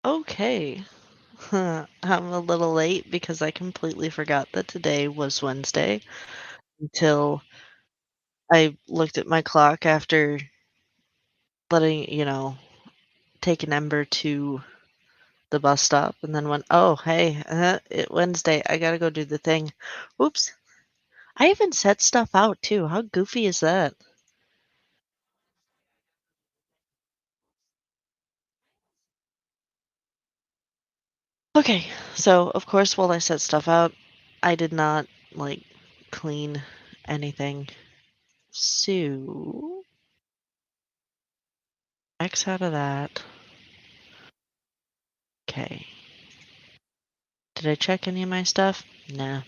Okay. I'm a little late because I completely forgot that today was Wednesday until I looked at my clock after taking Ember to the bus stop and then went, "Oh, hey, Wednesday. I gotta go do the thing." Oops. I even set stuff out too. How goofy is that? Okay, so of course, while I set stuff out, I did not like clean anything. So, X out of that. Okay. Did I check any of my stuff? Nah.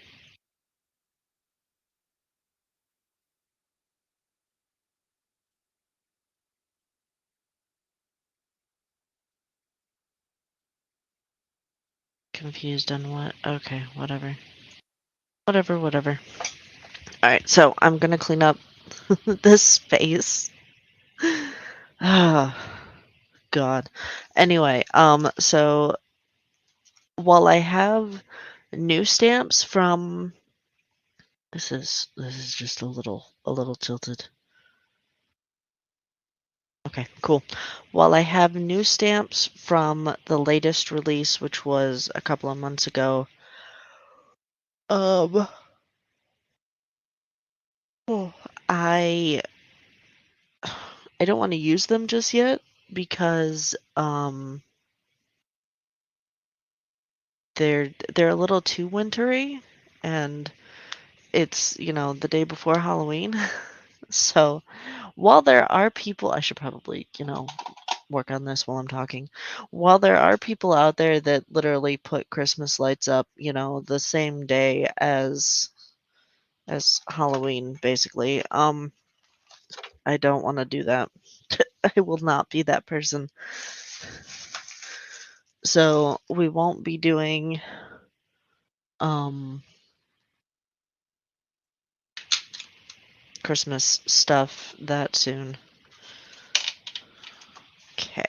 Confused on what? Okay, whatever. Whatever, whatever. Alright, so I'm gonna clean up this space. Ah, God. Anyway, so while I have new stamps from this is just a little tilted. Okay, cool. While I have new stamps from the latest release, which was a couple of months ago, um, oh, I I don't want to use them just yet because they're a little too wintry and it's, the day before Halloween. So, while there are people I should probably, work on this while I'm talking. While there are people out there that literally put Christmas lights up, the same day as Halloween basically, I don't want to do that. I will not be that person. So, we won't be doing um Christmas stuff that soon. Okay.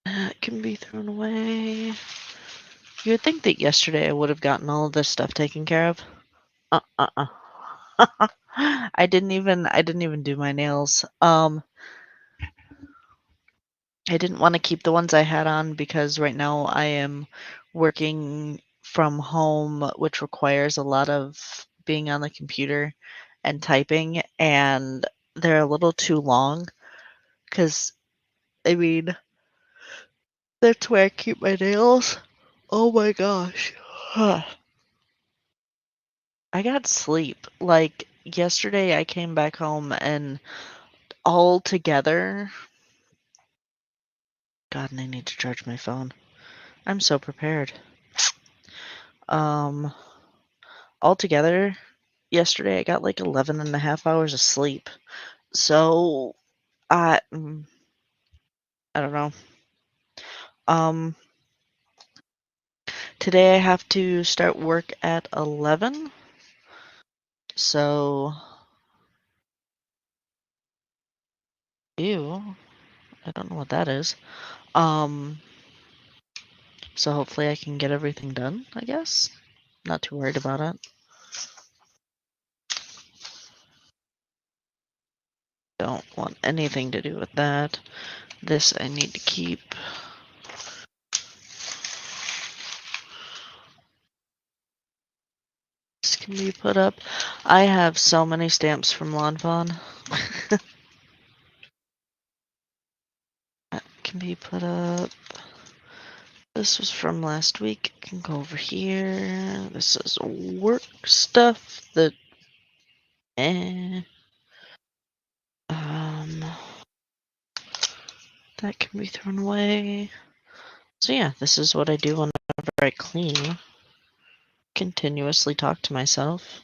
That can be thrown away. You would think that yesterday I would have gotten all of this stuff taken care of. Uh. I didn't even do my nails. I didn't want to keep the ones I had on because right now I am working from home, which requires a lot of being on the computer and typing, and they're a little too long because I mean that's where I keep my nails. Oh my gosh. I got sleep. Like yesterday I came back home and all together, God, and I need to charge my phone. I'm so prepared. Um, Altogether, yesterday I got like 11 and a half hours of sleep. So, I don't know. Um, Today I have to start work at 11. So, ew, I don't know what that is. Um, so hopefully I can get everything done, I guess. Not too worried about it. Don't want anything to do with that. This I need to keep. This can be put up. I have so many stamps from Lawn Fawn. That can be put up. This was from last week. Can go over here. This is work stuff that eh. Um that can be thrown away. So yeah, this is what I do whenever I clean. Continuously talk to myself.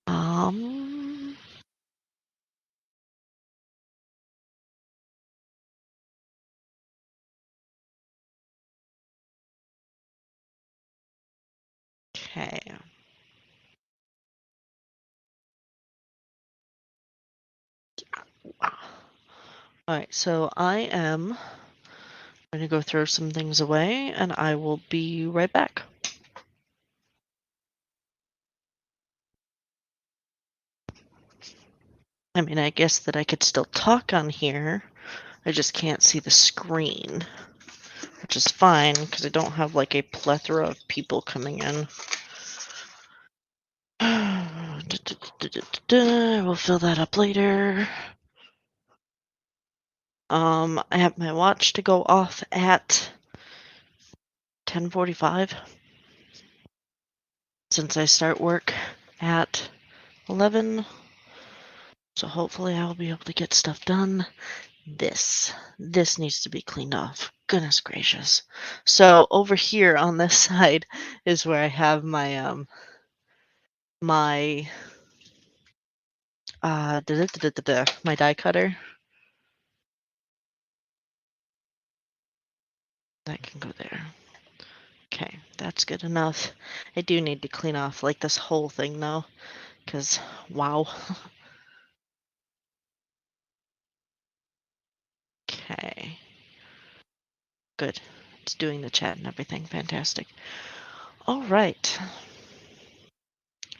Um okay. Alright, so I am going to go throw some things away, and I will be right back. I mean, I guess that I could still talk on here. I just can't see the screen, which is fine because I don't have like a plethora of people coming in. We'll fill that up later. I have my watch to go off at 10:45 since I start work at 11. So hopefully I'll be able to get stuff done. This needs to be cleaned off. Goodness gracious. So over here on this side is where I have my my my die cutter. That can go there. Okay, that's good enough. I do need to clean off like this whole thing though, because wow. Okay. Good. It's doing the chat and everything. Fantastic. All right.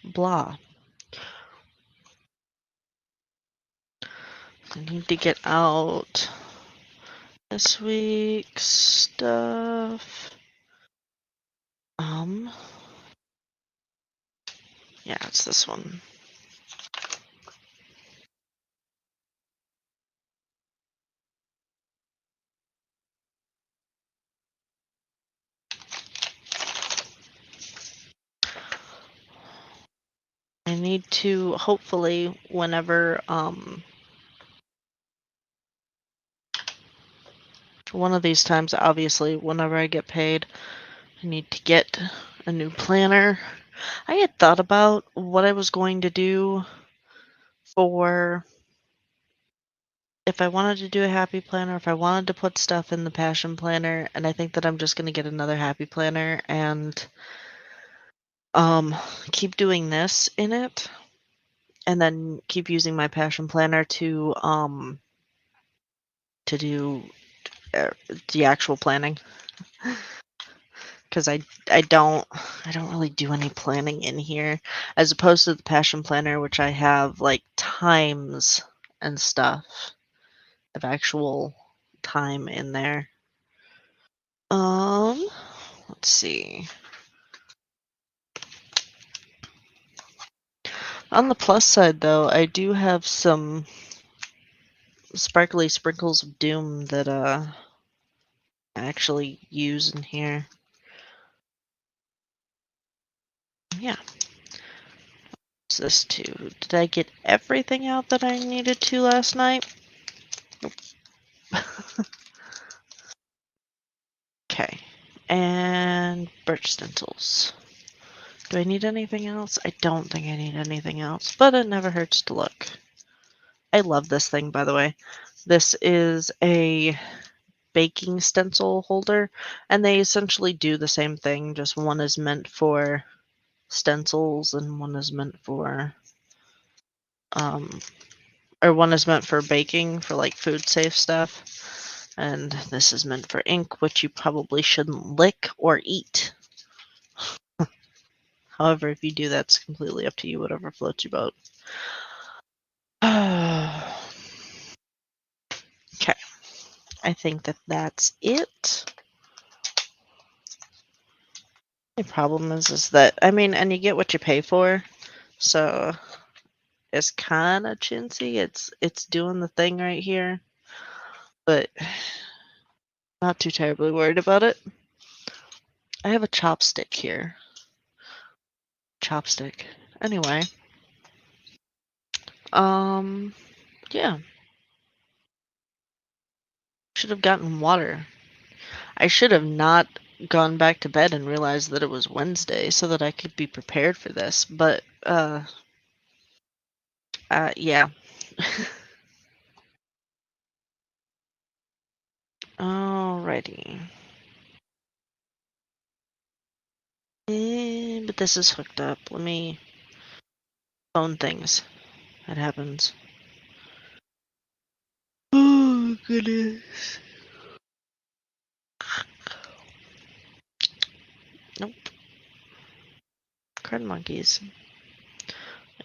Blah. I need to get out this week's stuff. Yeah, it's this one. I need to hopefully whenever one of these times, obviously whenever I get paid, I need to get a new planner. I had thought about what I was going to do for if I wanted to do a happy planner, if I wanted to put stuff in the passion planner, and I think that I'm just going to get another happy planner and keep doing this in it and then keep using my passion planner to do the actual planning because I don't really do any planning in here as opposed to the passion planner, which I have like times and stuff of actual time in there. Let's see. On the plus side, though, I do have some sparkly sprinkles of doom that I actually use in here. Yeah. What's this too? Did I get everything out that I needed to last night? Nope. Okay. And birch stencils. Do I need anything else? I don't think I need anything else, but it never hurts to look. I love this thing, by the way. This is a baking stencil holder, and they essentially do the same thing, just one is meant for stencils and one is meant for or one is meant for baking for like food safe stuff, and this is meant for ink, which you probably shouldn't lick or eat. However, if you do, that's completely up to you, whatever floats your boat. Okay, I think that that's it. The problem is that, I mean, and you get what you pay for, so it's kind of chintzy. It's doing the thing right here, but not too terribly worried about it. I have a chopstick here. Chopstick. Anyway, yeah. Should have gotten water. I should have not gone back to bed and realized that it was Wednesday so that I could be prepared for this, but yeah. Alrighty. But this is hooked up. Let me phone things. That happens. Oh, goodness. Nope. Card monkeys.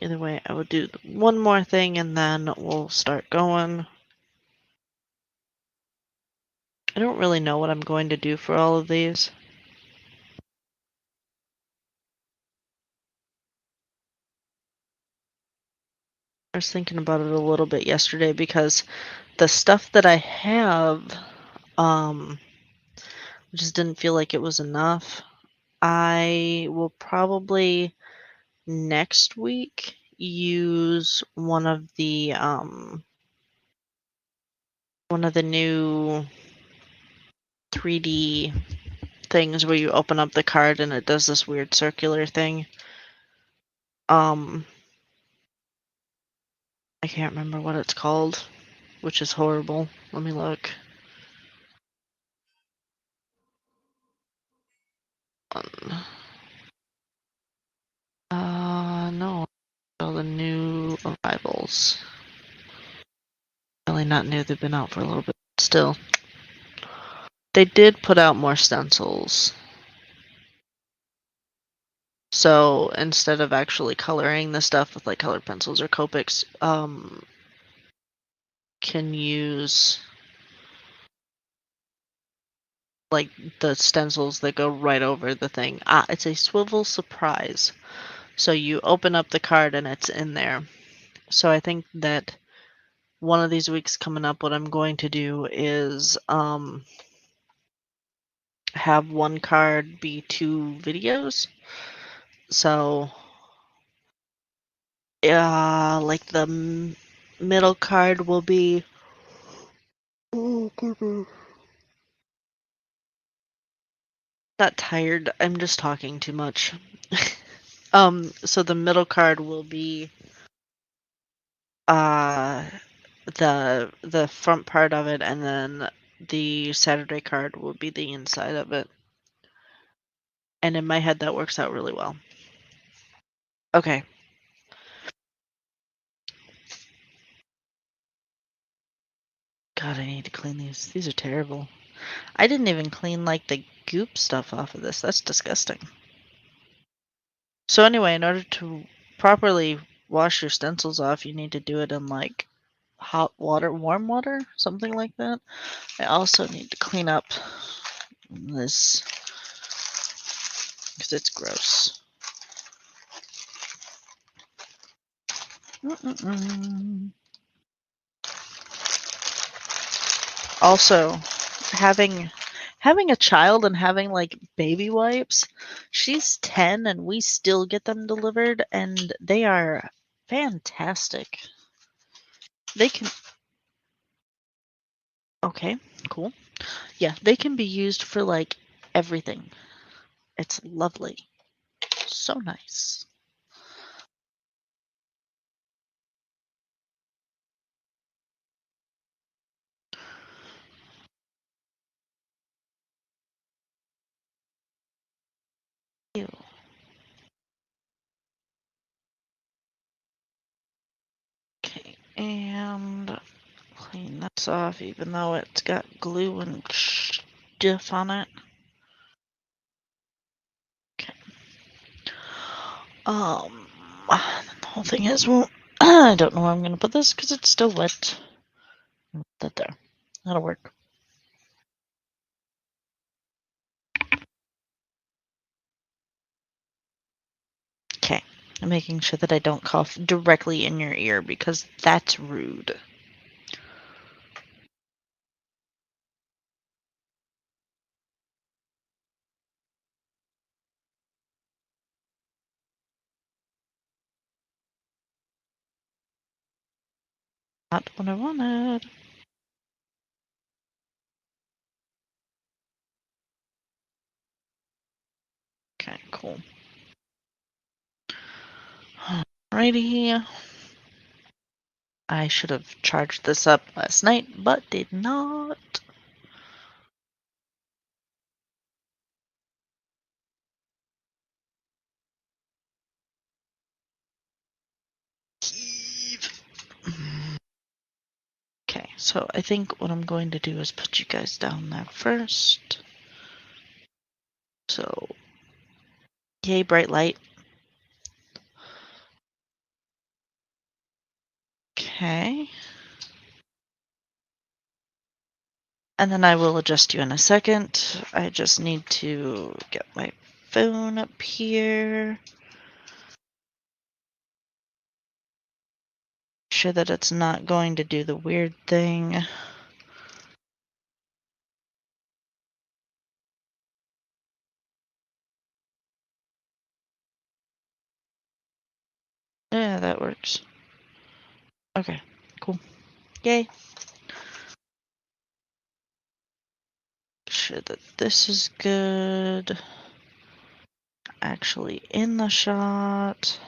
Either way, I will do one more thing and then we'll start going. I don't really know what I'm going to do for all of these. I was thinking about it a little bit yesterday because the stuff that I have, just didn't feel like it was enough. I will probably next week use one of the new 3D things where you open up the card and it does this weird circular thing. I can't remember what it's called, which is horrible. Let me look. No. All the new arrivals. Really not new, they've been out for a little bit. Still. They did put out more stencils. So instead of actually coloring the stuff with like colored pencils or Copics, can use like the stencils that go right over the thing. It's a swivel surprise. So you open up the card and it's in there. So I think that one of these weeks coming up, what I'm going to do is have one card be 2 videos. So like the middle card will be. Oh, goodness. Not tired. I'm just talking too much. So the middle card will be uh the front part of it, and then the Saturday card will be the inside of it. And in my head, that works out really well. Okay. God, I need to clean these. These are terrible. I didn't even clean like the goop stuff off of this. That's disgusting. So anyway, in order to properly wash your stencils off, you need to do it in like hot water, warm water, something like that. I also need to clean up this because it's gross. Also, having a child and having like baby wipes, she's 10 and we still get them delivered and they are fantastic. They can. Okay, cool. Yeah, they can be used for like everything. It's lovely. So nice. Ew. Okay, and clean this off even though it's got glue and stuff on it. Okay. The whole thing is, well, I don't know where I'm gonna put this because it's still wet. Put that there. That'll work. Okay. I'm making sure that I don't cough directly in your ear because that's rude. Not what I wanted. Okay, cool. Alrighty. I should have charged this up last night, but did not. Okay, So I think what I'm going to do is put you guys down there first. So, yay, bright light. Okay. And then I will adjust you in a second. I just need to get my phone up here. Sure that it's not going to do the weird thing. Yeah, that works. Okay, cool. Yay. Sure that this is good. Actually in the shot.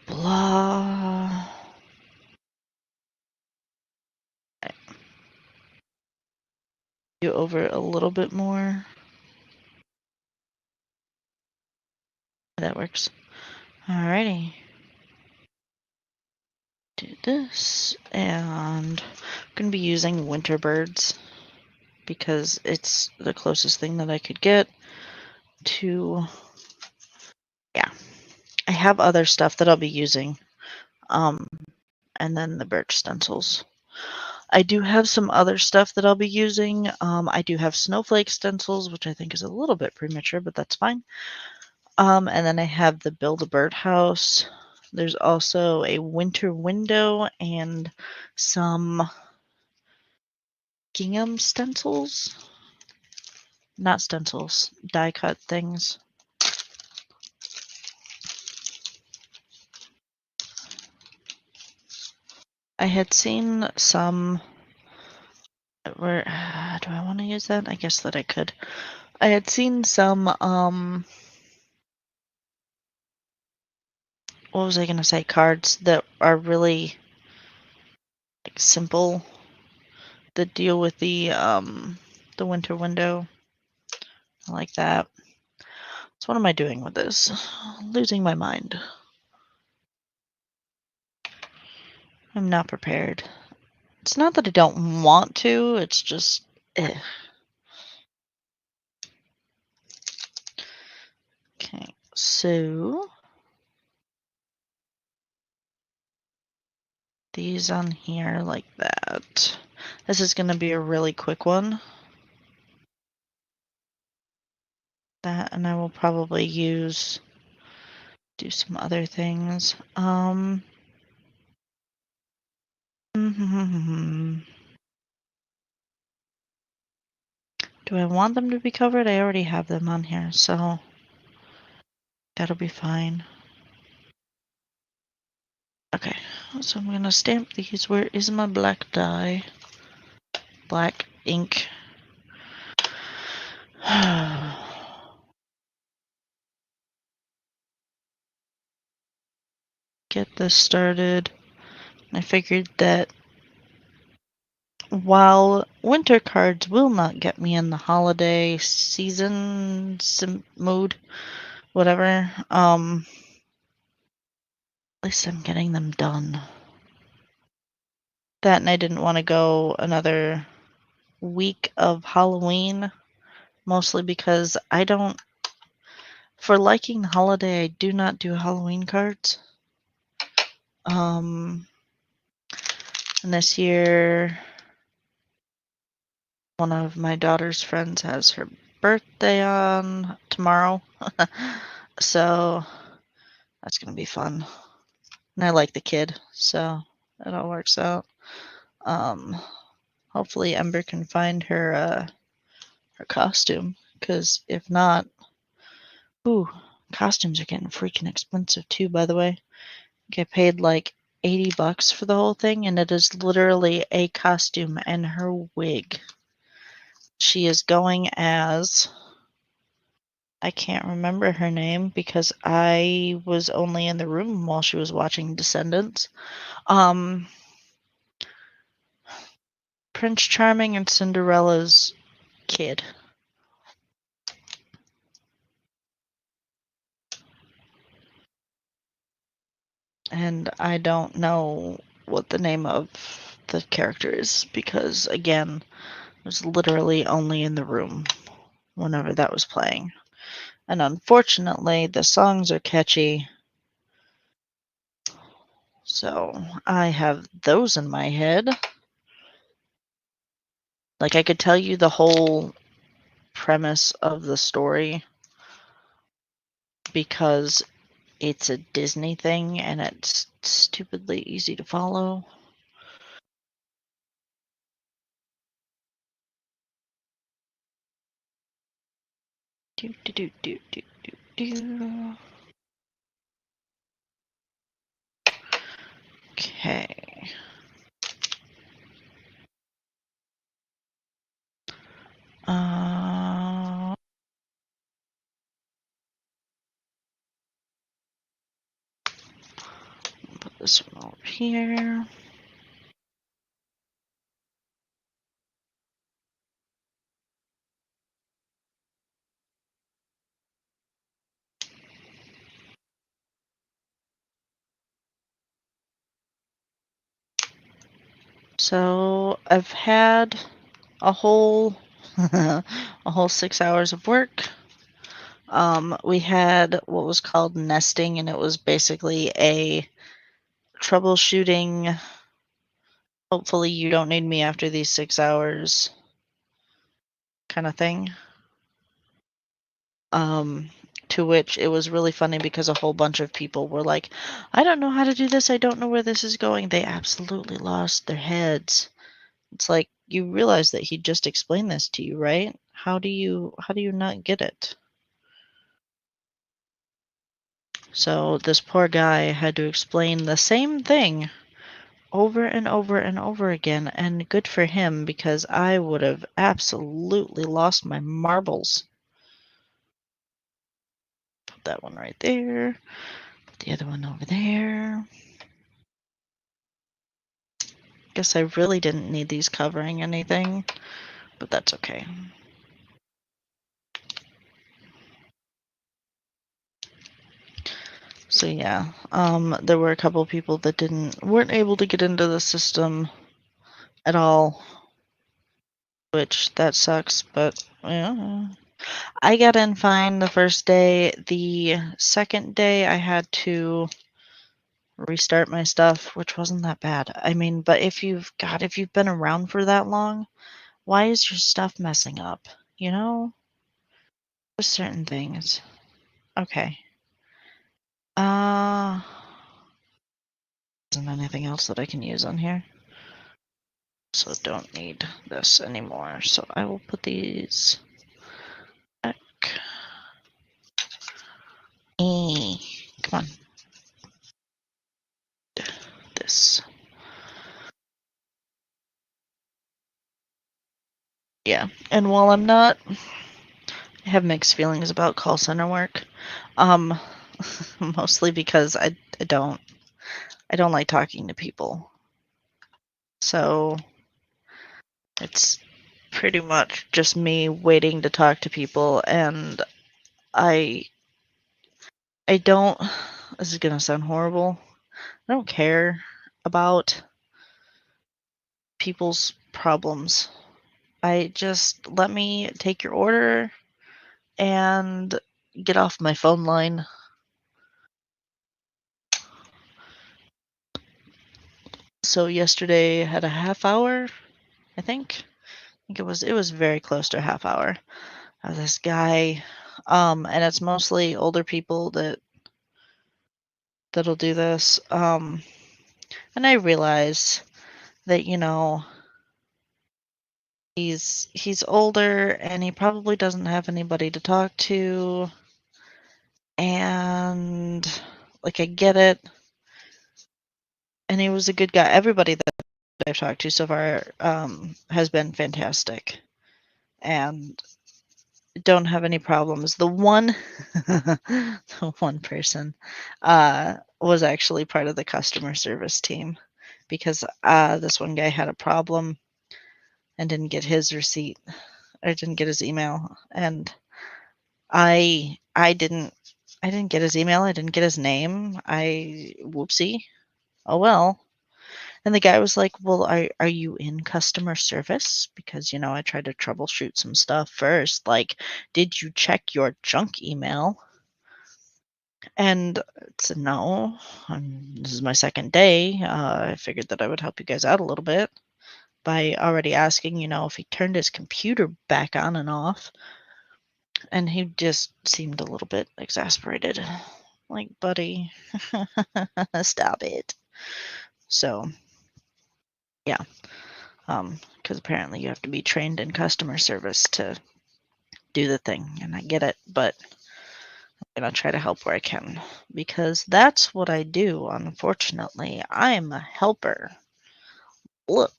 Blah. You over a little bit more. That works. Alrighty. Do this, and I'm going to be using winter birds because it's the closest thing that I could get to. Yeah, I have other stuff that I'll be using, and then the birch stencils. I do have some other stuff that I'll be using. I do have snowflake stencils, which I think is a little bit premature, but that's fine. And then I have the Build a Birdhouse. There's also a winter window and some gingham stencils. Not stencils, die cut things. I had seen some where do I want to use that? I guess that I could. I had seen some what was I gonna say, cards that are really like simple that deal with the winter window. I like that. So what am I doing with this? Losing my mind. I'm not prepared. It's not that I don't want to, it's just Okay, so these on here like that. This is gonna be a really quick one. That, and I will probably do some other things. Do I want them to be covered? I already have them on here, so that'll be fine. Okay, so I'm gonna stamp these. Where is my black dye? Black ink. Get this started. I figured that while winter cards will not get me in the holiday season mood, whatever, at least I'm getting them done. That, and I didn't want to go another week of Halloween, mostly because I don't, for liking the holiday, I do not do Halloween cards. And this year, one of my daughter's friends has her birthday on tomorrow. So that's going to be fun. And I like the kid, so it all works out. Hopefully Ember can find her costume, because if not, ooh, costumes are getting freaking expensive too, by the way. Get paid like $80 for the whole thing, and it is literally a costume and her wig. She is going as, I can't remember her name because I was only in the room while she was watching Descendants. Prince Charming and Cinderella's kid. and I don't know what the name of the character is because, again, I was literally only in the room whenever that was playing. And unfortunately, the songs are catchy, so I have those in my head. Like, I could tell you the whole premise of the story because it's a Disney thing and it's stupidly easy to follow. Do, do, do, do, do, do, do. Okay. Put this one over here. So I've had a whole a whole 6 hours of work. We had what was called nesting, and it was basically a troubleshooting. Hopefully, you don't need me after these 6 hours kind of thing. To which it was really funny because a whole bunch of people were like, I don't know how to do this. I don't know where this is going. They absolutely lost their heads. It's like you realize that he just explained this to you, right? How do you not get it? So this poor guy had to explain the same thing over and over and over again, and good for him because I would have absolutely lost my marbles. Put that one right there. Put the other one over there. Guess I really didn't need these covering anything, but that's okay. So yeah, there were a couple people that weren't able to get into the system at all, which that sucks, but yeah. I got in fine the first day. The second day I had to restart my stuff, which wasn't that bad. I mean, but if you've been around for that long, why is your stuff messing up? You know? Just certain things. Okay. Isn't anything else that I can use on here? So don't need this anymore. So I will put these back. Come on. This. Yeah. And while I'm not, I have mixed feelings about call center work. Mostly because I don't like talking to people. So it's pretty much just me waiting to talk to people, and I don't, this is gonna sound horrible, I don't care about people's problems. I just let me take your order and get off my phone line. So yesterday I had a half hour, I think. It was very close to a half hour of this guy. And it's mostly older people that'll do this. And I realize that, he's older and he probably doesn't have anybody to talk to. And like I get it. And he was a good guy. Everybody that I've talked to so far has been fantastic. And don't have any problems. The one the one person was actually part of the customer service team because this one guy had a problem and didn't get his receipt or didn't get his email, and I didn't I didn't get his email, I didn't get his name. Whoopsie. Oh well. And the guy was like, "Well, are you in customer service? Because, I tried to troubleshoot some stuff first. Like, did you check your junk email?" And I said, "No, this is my second day. I figured that I would help you guys out a little bit by already asking, if he turned his computer back on and off." And he just seemed a little bit exasperated. Like, buddy, stop it. So, yeah, because apparently you have to be trained in customer service to do the thing, and I get it, but I'm gonna try to help where I can because that's what I do. Unfortunately, I am a helper. Look,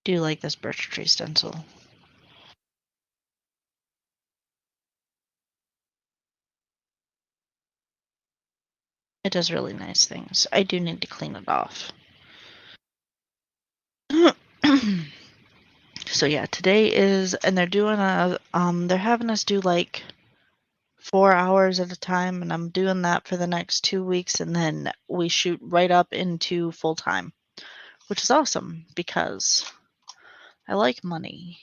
do you like this birch tree stencil? It does really nice things. I do need to clean it off. So yeah, today is, and they're having us do like 4 hours at a time, and I'm doing that for the next 2 weeks, and then we shoot right up into full time, which is awesome because I like money.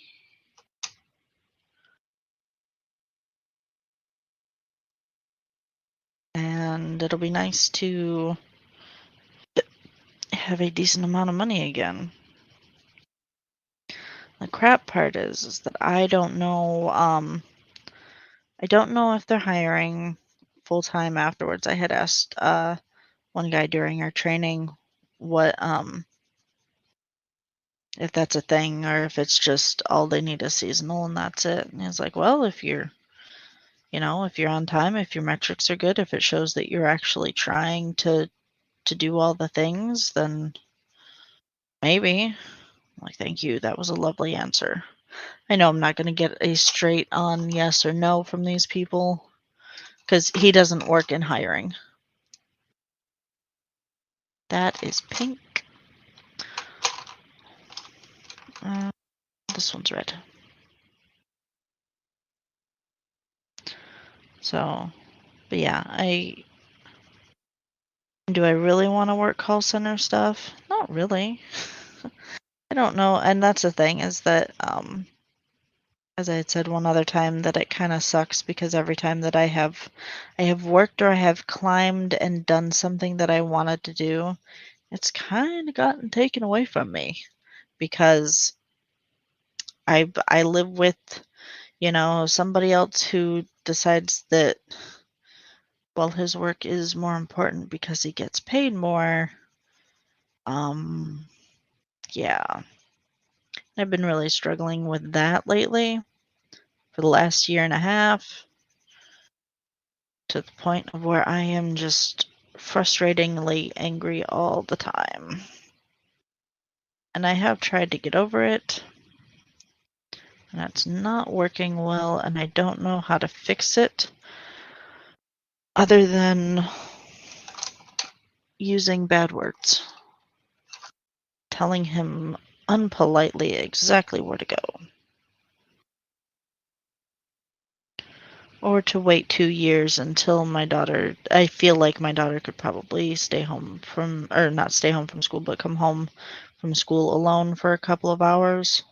And it'll be nice to have a decent amount of money again. The crap part is that I don't know if they're hiring full time afterwards. I had asked one guy during our training what if that's a thing or if it's just all they need is seasonal and that's it. And he's like, "Well, if you're on time, if your metrics are good, if it shows that you're actually trying to do all the things, then maybe." I'm like, "Thank you. That was a lovely answer." I know I'm not going to get a straight on yes or no from these people because he doesn't work in hiring. That is pink. Uh, this one's red. So, but yeah, do I really want to work call center stuff? Not really. I don't know, and that's the thing is that as I had said one other time that it kind of sucks because every time that I have worked or I have climbed and done something that I wanted to do, it's kind of gotten taken away from me because I live with, somebody else who decides that, well, his work is more important because he gets paid more. Um, yeah, I've been really struggling with that lately for the last year and a half to the point of where I am just frustratingly angry all the time. And I have tried to get over it, and it's not working well, and I don't know how to fix it other than using bad words, telling him unpolitely exactly where to go. Or to wait 2 years until I feel like my daughter could probably stay home or not stay home from school, but come home from school alone for a couple of hours.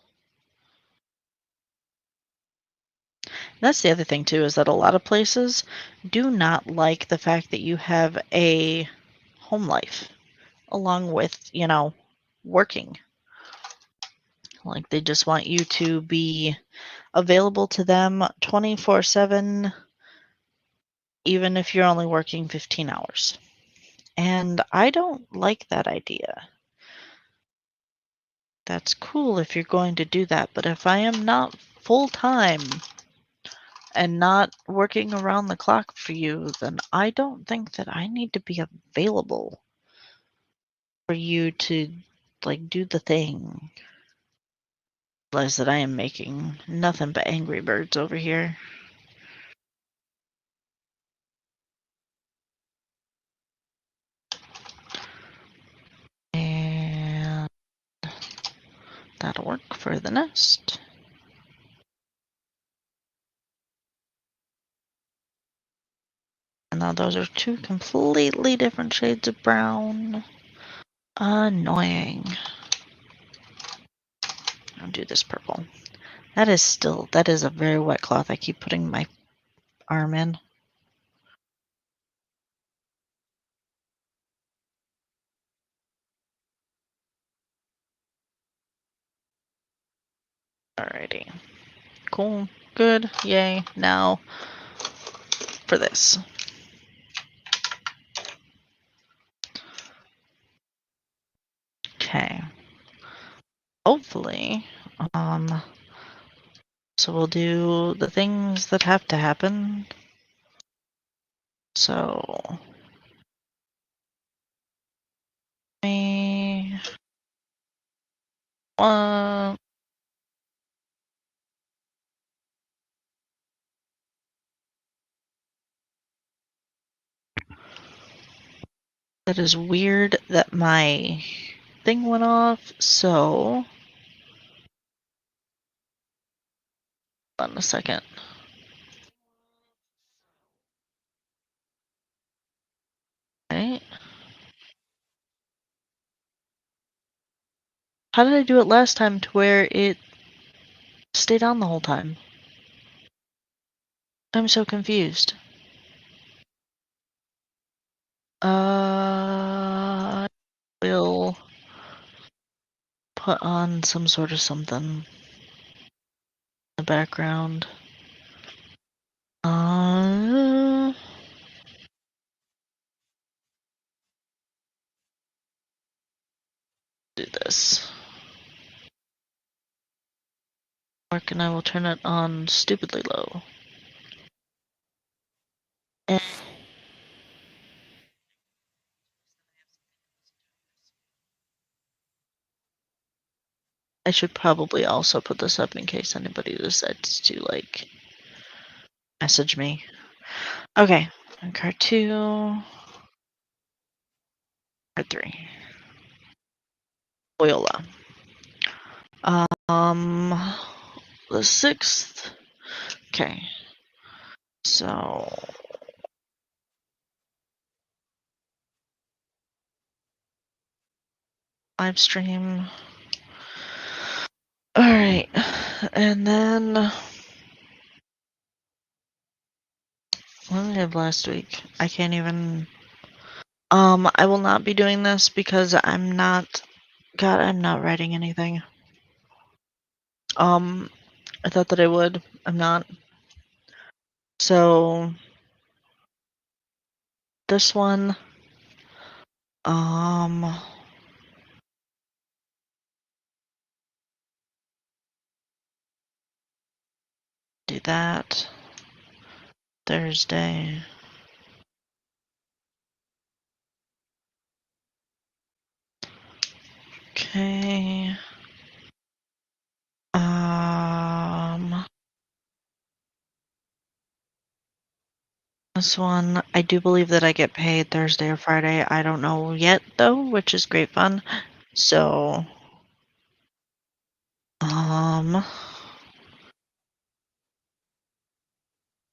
That's the other thing too, is that a lot of places do not like the fact that you have a home life along with, working. Like they just want you to be available to them 24/7, even if you're only working 15 hours. And I don't like that idea. That's cool if you're going to do that, but if I am not full time and not working around the clock for you, then I don't think that I need to be available for you to like do the thing. Realize that I am making nothing but Angry Birds over here. That'll work for the nest. And now those are two completely different shades of brown. Annoying. I'll do this purple. That is a very wet cloth. I keep putting my arm in. Alrighty. Cool. Good. Yay. Now for this. Okay. Hopefully, so we'll do the things that have to happen. So, me, that is weird that my thing went off, so, hold on a second. Right? How did I do it last time to where it stayed on the whole time? I'm so confused. We'll put on some sort of something in the background. Do this. Work, and I will turn it on stupidly low. And I should probably also put this up in case anybody decides to, like, message me. Okay, card 2, card 3. Loyola. The 6th. Okay. So live stream. All right, and then what did I have last week? I can't even. I will not be doing this because I'm not. God, I'm not writing anything. I thought that I would. I'm not. So this one, do that Thursday. Okay. This one, I do believe that I get paid Thursday or Friday. I don't know yet though, which is great fun. So,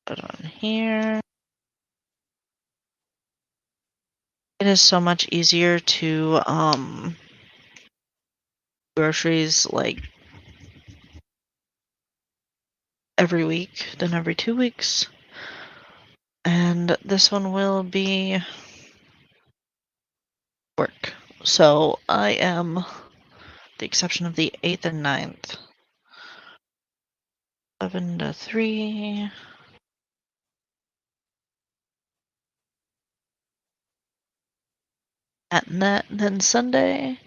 put on here. It is so much easier to groceries like every week than every 2 weeks. And this one will be work. So I am the exception of the 8th and 9th. 11 to 3. And then Sunday.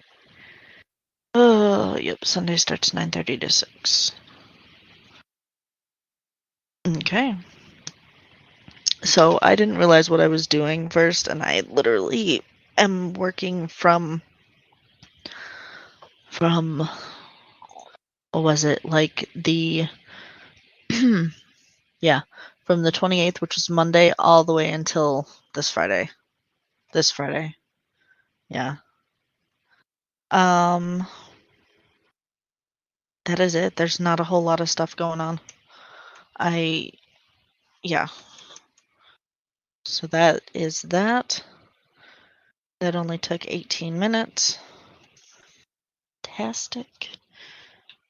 Oh, yep, Sunday starts 9:30 to 6. Okay. So I didn't realize what I was doing first, and I literally am working from what was it, like the yeah, from the 28th, which was Monday, all the way until this Friday. This Friday. Yeah. That is it. There's not a whole lot of stuff going on. Yeah. So that is that. That only took 18 minutes. Fantastic.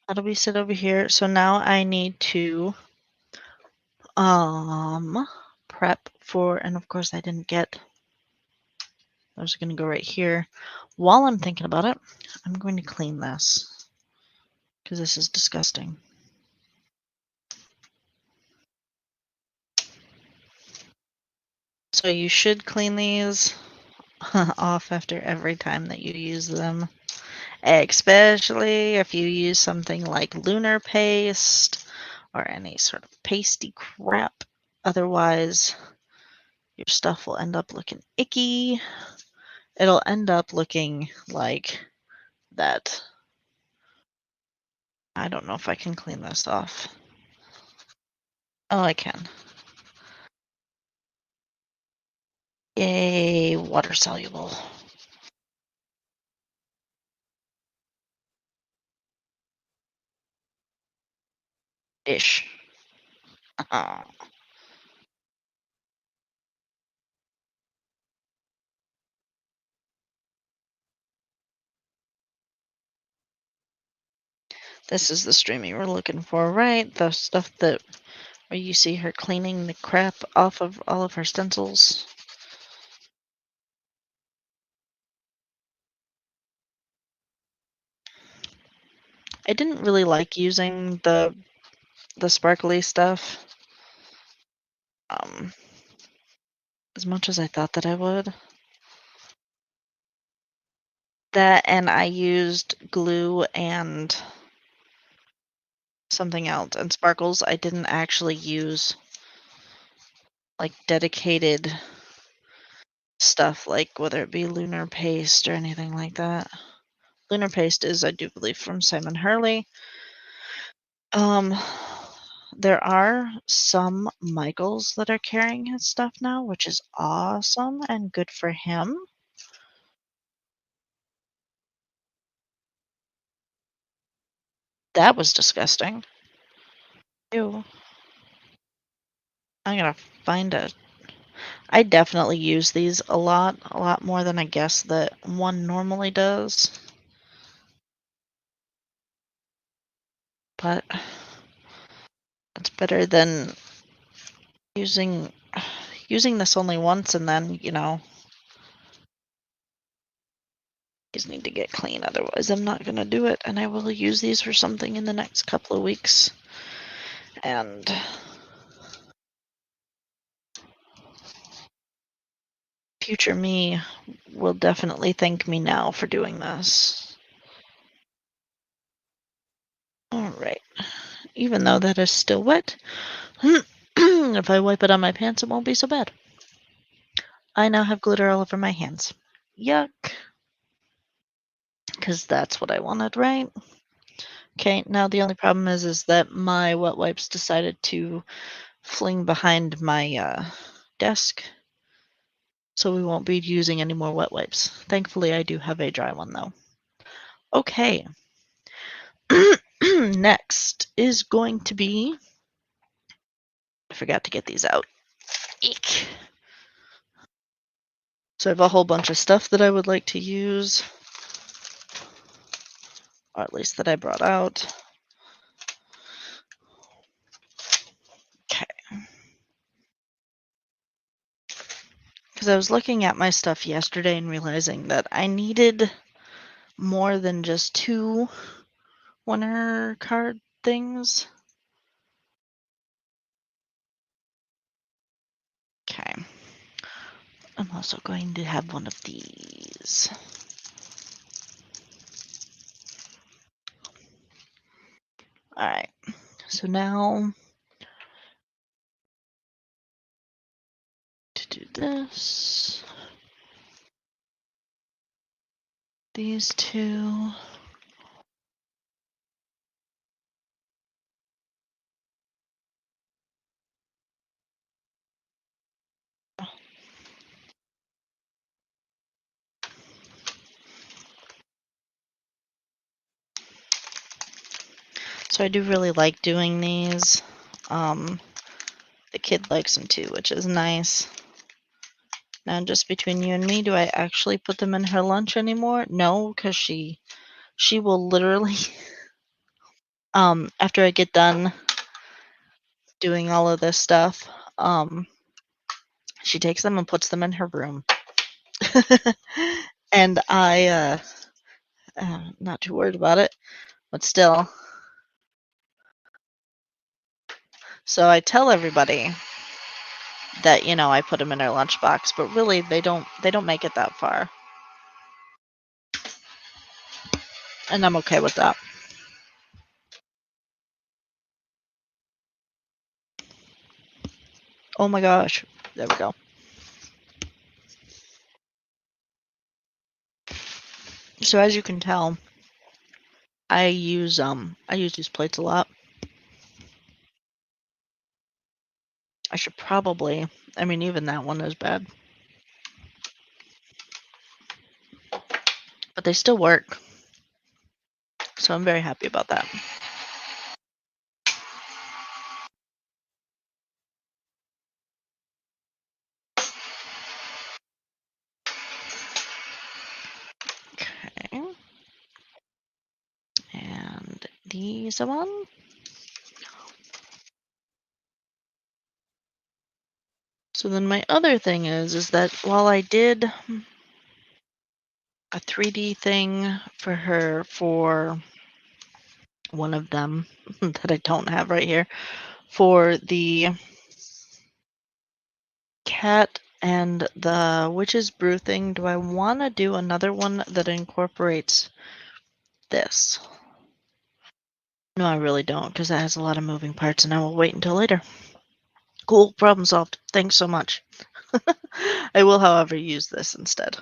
How do we sit over here? So now I need to prep for, and of course I didn't get, I was going to go right here. While I'm thinking about it, I'm going to clean this because this is disgusting. So you should clean these off after every time that you use them, especially if you use something like Lunar Paste or any sort of pasty crap. Otherwise, your stuff will end up looking icky. It'll end up looking like that. I don't know if I can clean this off. Oh, I can. Yay, water soluble. Ish. This is the stream you were looking for, right? The stuff that where you see her cleaning the crap off of all of her stencils. I didn't really like using the sparkly stuff as much as I thought that I would. That, and I used glue and something else. And sparkles, I didn't actually use like dedicated stuff, like whether it be Lunar Paste or anything like that. Lunar Paste is, I do believe, from Simon Hurley. There are some Michaels that are carrying his stuff now, which is awesome and good for him. That was disgusting. Ew. I'm gonna find a. I definitely use these a lot more than I guess that one normally does. But it's better than using this only once and then, these need to get clean. Otherwise, I'm not gonna do it, and I will use these for something in the next couple of weeks. And future me will definitely thank me now for doing this. All right. Even though that is still wet, if I wipe it on my pants, it won't be so bad. I now have glitter all over my hands. Yuck. Because that's what I wanted, right? Okay, now the only problem is that my wet wipes decided to fling behind my desk. So we won't be using any more wet wipes. Thankfully, I do have a dry one, though. Okay. Next is going to be... I forgot to get these out. Eek. So I have a whole bunch of stuff that I would like to use. Or at least that I brought out. Okay. Because I was looking at my stuff yesterday and realizing that I needed more than just 2 winner card things. Okay. I'm also going to have one of these. Alright. So now to do this. These 2. So I do really like doing these. Um, the kid likes them too, which is nice. Now, just between you and me, do I actually put them in her lunch anymore? No, because she will literally after I get done doing all of this stuff, she takes them and puts them in her room. And not too worried about it, but still. So I tell everybody that, I put them in her lunchbox, but really they don't make it that far. And I'm okay with that. Oh my gosh. There we go. So as you can tell, I use these plates a lot. I should probably, I mean, even that one is bad, but they still work. So I'm very happy about that. Okay. And these one. So then my other thing is that while I did a 3D thing for her for one of them that I don't have right here for the cat and the witch's brew thing, do I want to do another one that incorporates this? No, I really don't, because that has a lot of moving parts, and I will wait until later. Cool, problem solved. Thanks so much. I will, however, use this instead.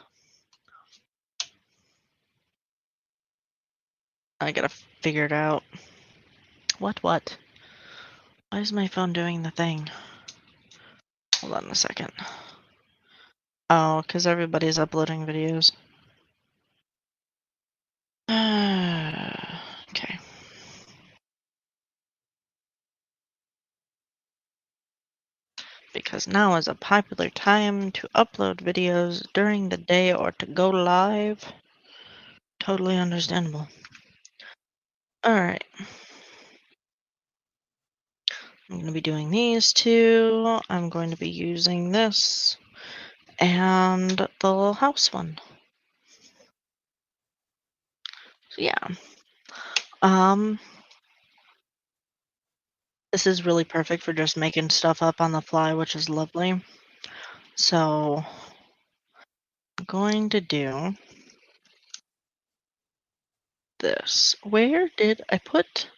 I gotta figure it out. What? Why is my phone doing the thing? Hold on a second. Oh, because everybody's uploading videos. Okay. Because now is a popular time to upload videos during the day or to go live. Totally understandable. Alright. I'm going to be doing these two. I'm going to be using this and the little house one. So yeah. This is really perfect for just making stuff up on the fly, which is lovely. So I'm going to do this. Where did I put?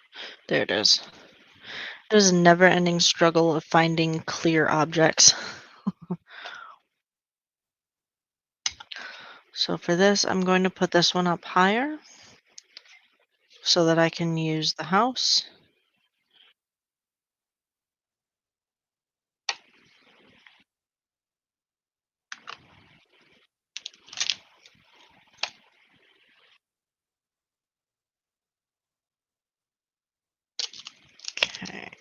There it is. It is a never-ending struggle of finding clear objects. So for this, I'm going to put this one up higher so that I can use the house. Okay.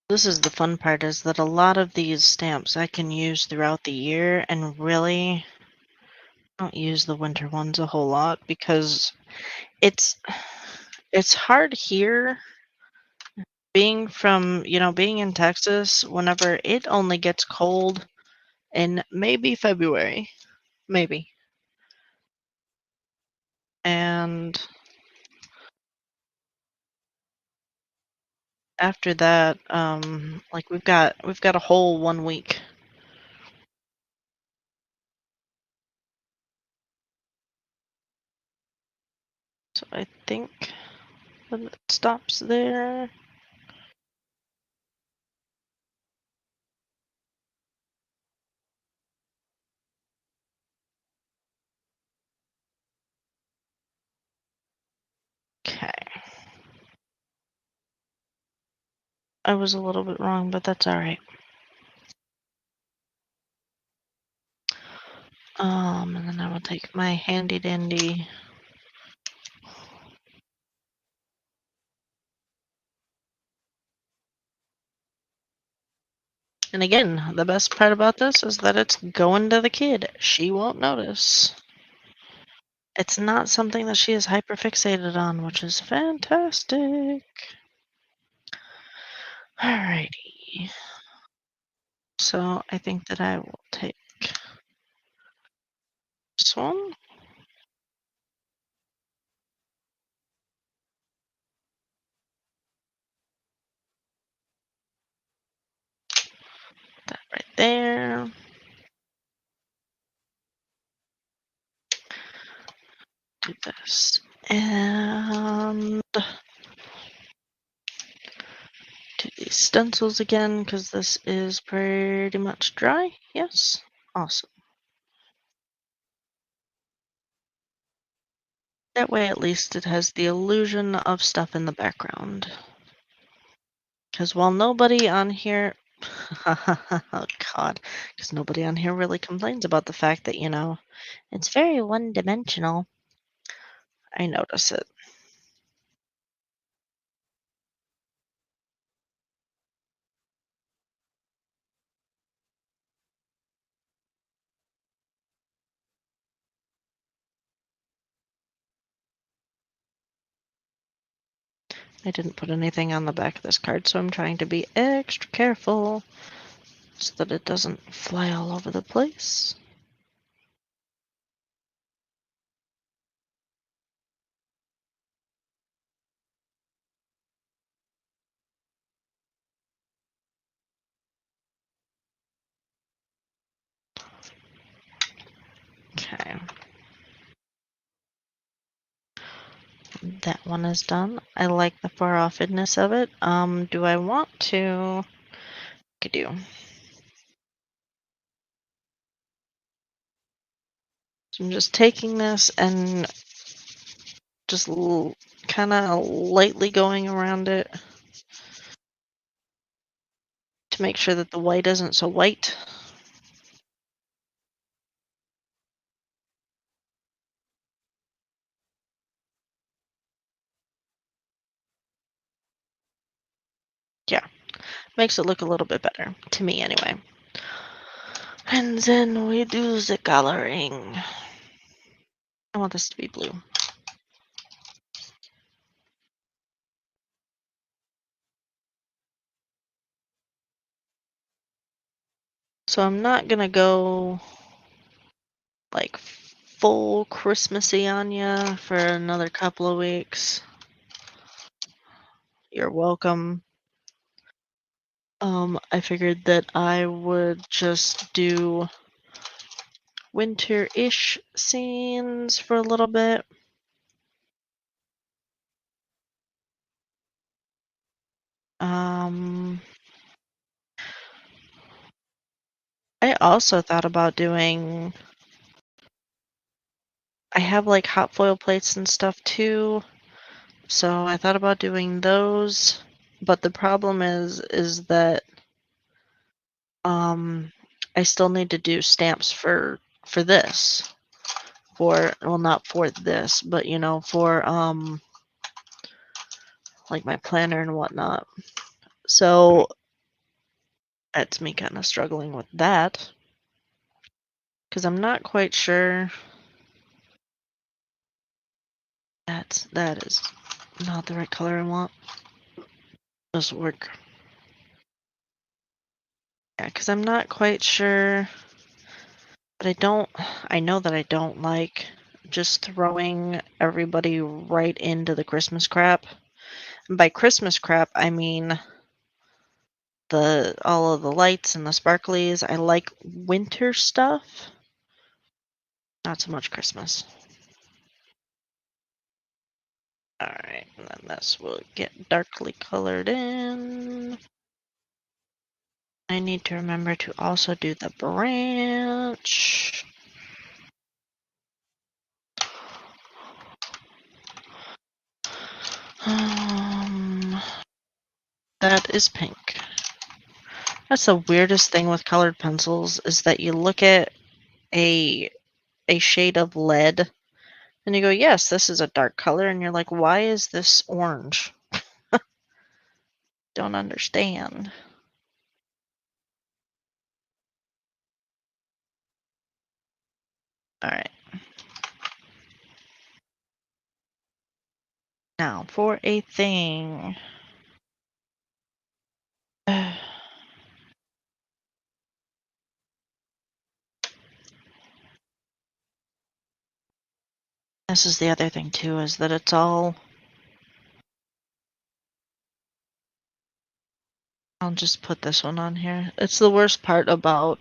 This is the fun part, is that a lot of these stamps I can use throughout the year, and really don't use the winter ones a whole lot because it's hard here being in Texas whenever it only gets cold in maybe February, maybe. And after that, like we've got a whole 1 week. So I think that it stops there. Okay. I was a little bit wrong, but that's all right. take my handy dandy. And again, the best part about this is that it's going to the kid. She won't notice. It's not something that she is hyper fixated on, which is fantastic. Alrighty. So I think that I will take this one. That right there. Do this. And do these stencils again, because this is pretty much dry. Yes. Awesome. That way at least it has the illusion of stuff in the background. Because while nobody on here, oh God, because nobody on here really complains about the fact that, it's very one-dimensional. I notice it. I didn't put anything on the back of this card, so I'm trying to be extra careful so that it doesn't fly all over the place. Okay. That one is done. I like the far offness of it. Do I want to? Could do. So I'm just taking this and just kind of lightly going around it to make sure that the white isn't so white. Yeah, makes it look a little bit better, to me anyway. And then we do the coloring. I want this to be blue. So I'm not gonna go like full Christmassy on ya for another couple of weeks. You're welcome. I figured that I would just do winter-ish scenes for a little bit. I also thought about doing. I have like hot foil plates and stuff too, so I thought about doing those. But the problem is that I still need to do stamps for this. For well, not for this, but for like my planner and whatnot. So that's me kind of struggling with that because I'm not quite sure. That is not the right color I want. This will work. Yeah, because I'm not quite sure. But I know that I don't like just throwing everybody right into the Christmas crap. And by Christmas crap, I mean all of the lights and the sparklies. I like winter stuff, not so much Christmas. Alright, and then this will get darkly colored in. I need to remember to also do the branch. That is pink. That's the weirdest thing with colored pencils is that you look at a a shade of lead, and you go, "Yes, this is a dark color," and you're like, "Why is this orange? Don't understand." Alright, now for a thing. This is the other thing too, is that it's all I'll just put this one on here. It's the worst part about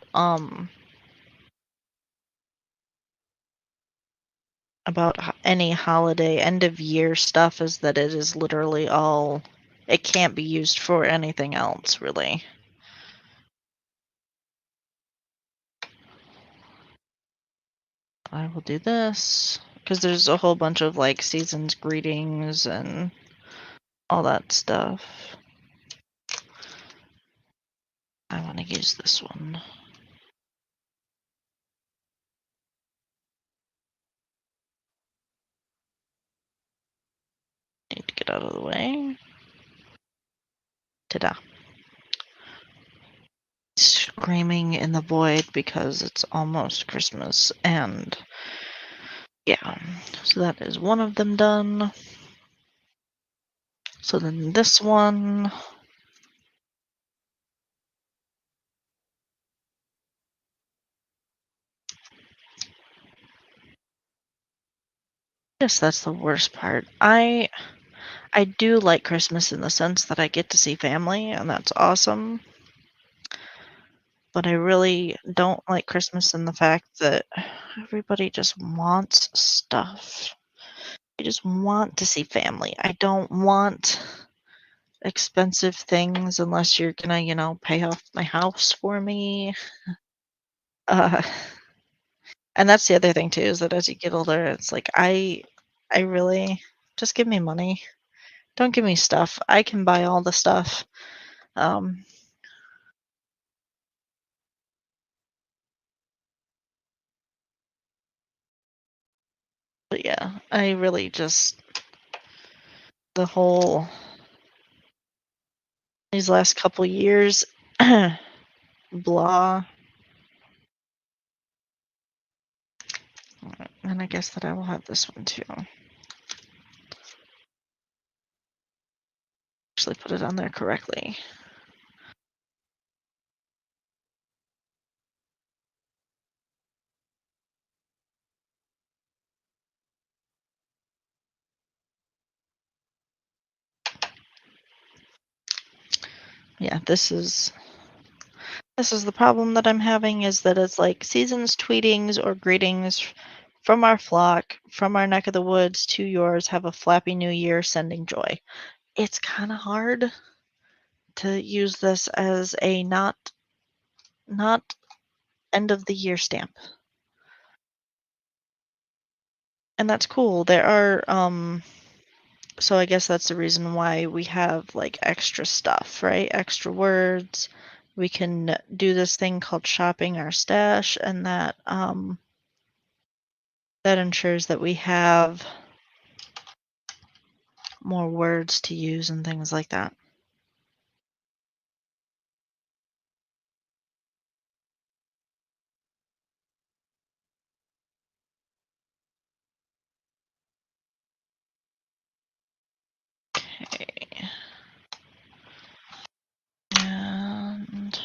any holiday end of year stuff is that it is literally all it can't be used for anything else, really. I will do this because there's a whole bunch of like season's greetings and all that stuff. I want to use this one. Need to get out of the way. Ta-da. Screaming in the void because it's almost Christmas, and yeah, so that is one of them done. So then this one, yes, that's the worst part. I do like Christmas in the sense that I get to see family, and that's awesome. But I really don't like Christmas in the fact that everybody just wants stuff. I just want to see family. I don't want expensive things unless you're gonna, pay off my house for me. Uh, and that's the other thing too, is that as you get older, it's like I really just give me money. Don't give me stuff. I can buy all the stuff. Um, but yeah, I really just the whole these last couple years, blah. And I guess that I will have this one too. Actually, put it on there correctly. Yeah, this is the problem that I'm having is that it's like seasons tweetings or greetings from our flock, from our neck of the woods to yours. Have a flappy new year, sending joy. It's kind of hard to use this as a not end of the year stamp. And that's cool. There are so I guess that's the reason why we have like extra stuff, right? Extra words. We can do this thing called shopping our stash, and that ensures that we have more words to use and things like that. Okay. And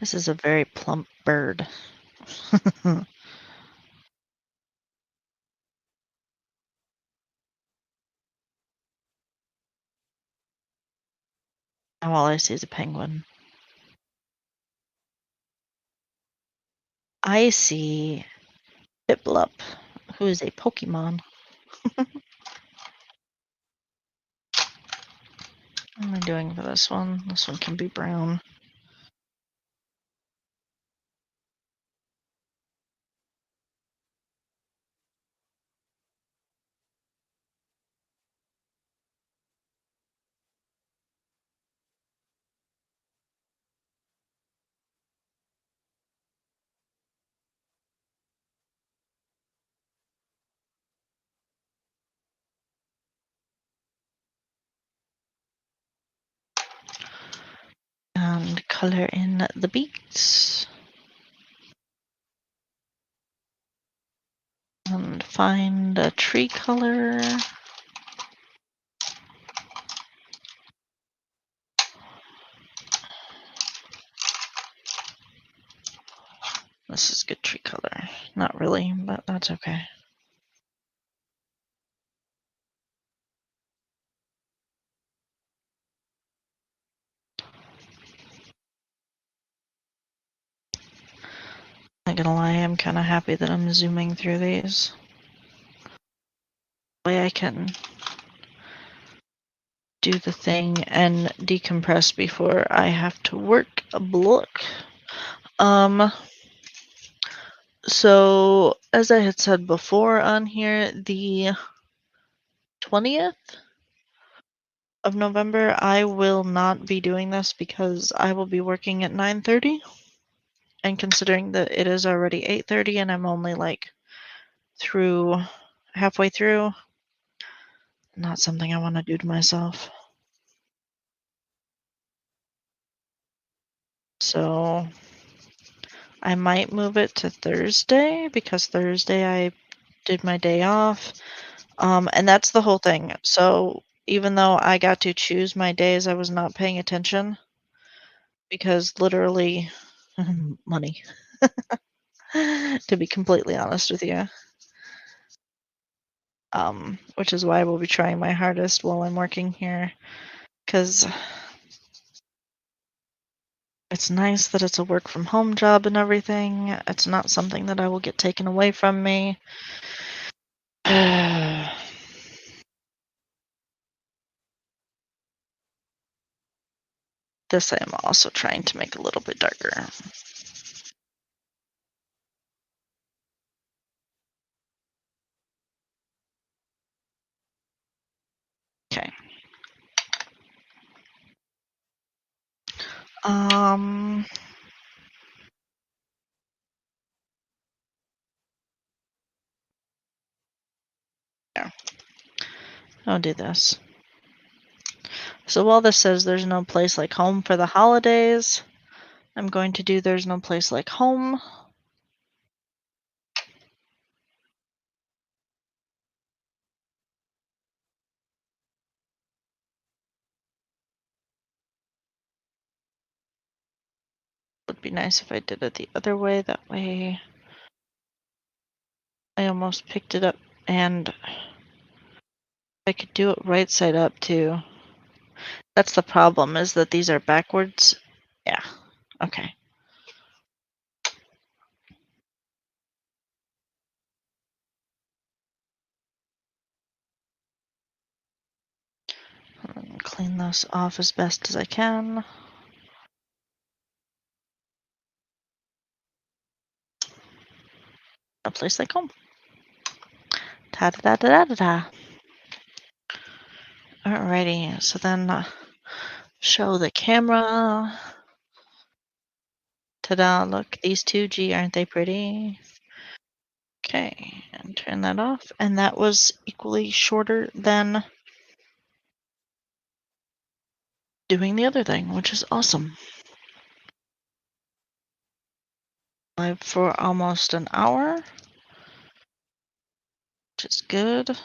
this is a very plump bird. And all I see is a penguin. I see Piplup, who is a Pokemon. What am I doing for this one? This one can be brown. color in the beaks. And find a tree color. This is good tree color. Not really, but that's okay. Not gonna lie, I'm kind of happy that I'm zooming through these. That way I can do the thing and decompress before I have to work a block. So as I had said before on here, the 20th of November, I will not be doing this because I will be working at 9:30. And considering that it is already 8:30 and I'm only like halfway through, not something I want to do to myself. So I might move it to Thursday because Thursday I did my day off. And that's the whole thing. So even though I got to choose my days, I was not paying attention because literally money, to be completely honest with you. Which is why I will be trying my hardest while I'm working here because it's nice that it's a work from home job and everything. It's not something that I will get taken away from me. This I am also trying to make a little bit darker. Okay. Um, yeah, I'll do this. So while this says there's no place like home for the holidays, I'm going to do there's no place like home. Would be nice if I did it the other way. That way I almost picked it up and I could do it right side up too. That's the problem, is that these are backwards. Yeah, okay. Clean this off as best as I can. A place like home. Ta da da da da da. Alrighty, so then show the camera. Ta-da, look, these two, gee, aren't they pretty? Okay, and turn that off. And that was equally shorter than doing the other thing, which is awesome. Live for almost an hour, which is good.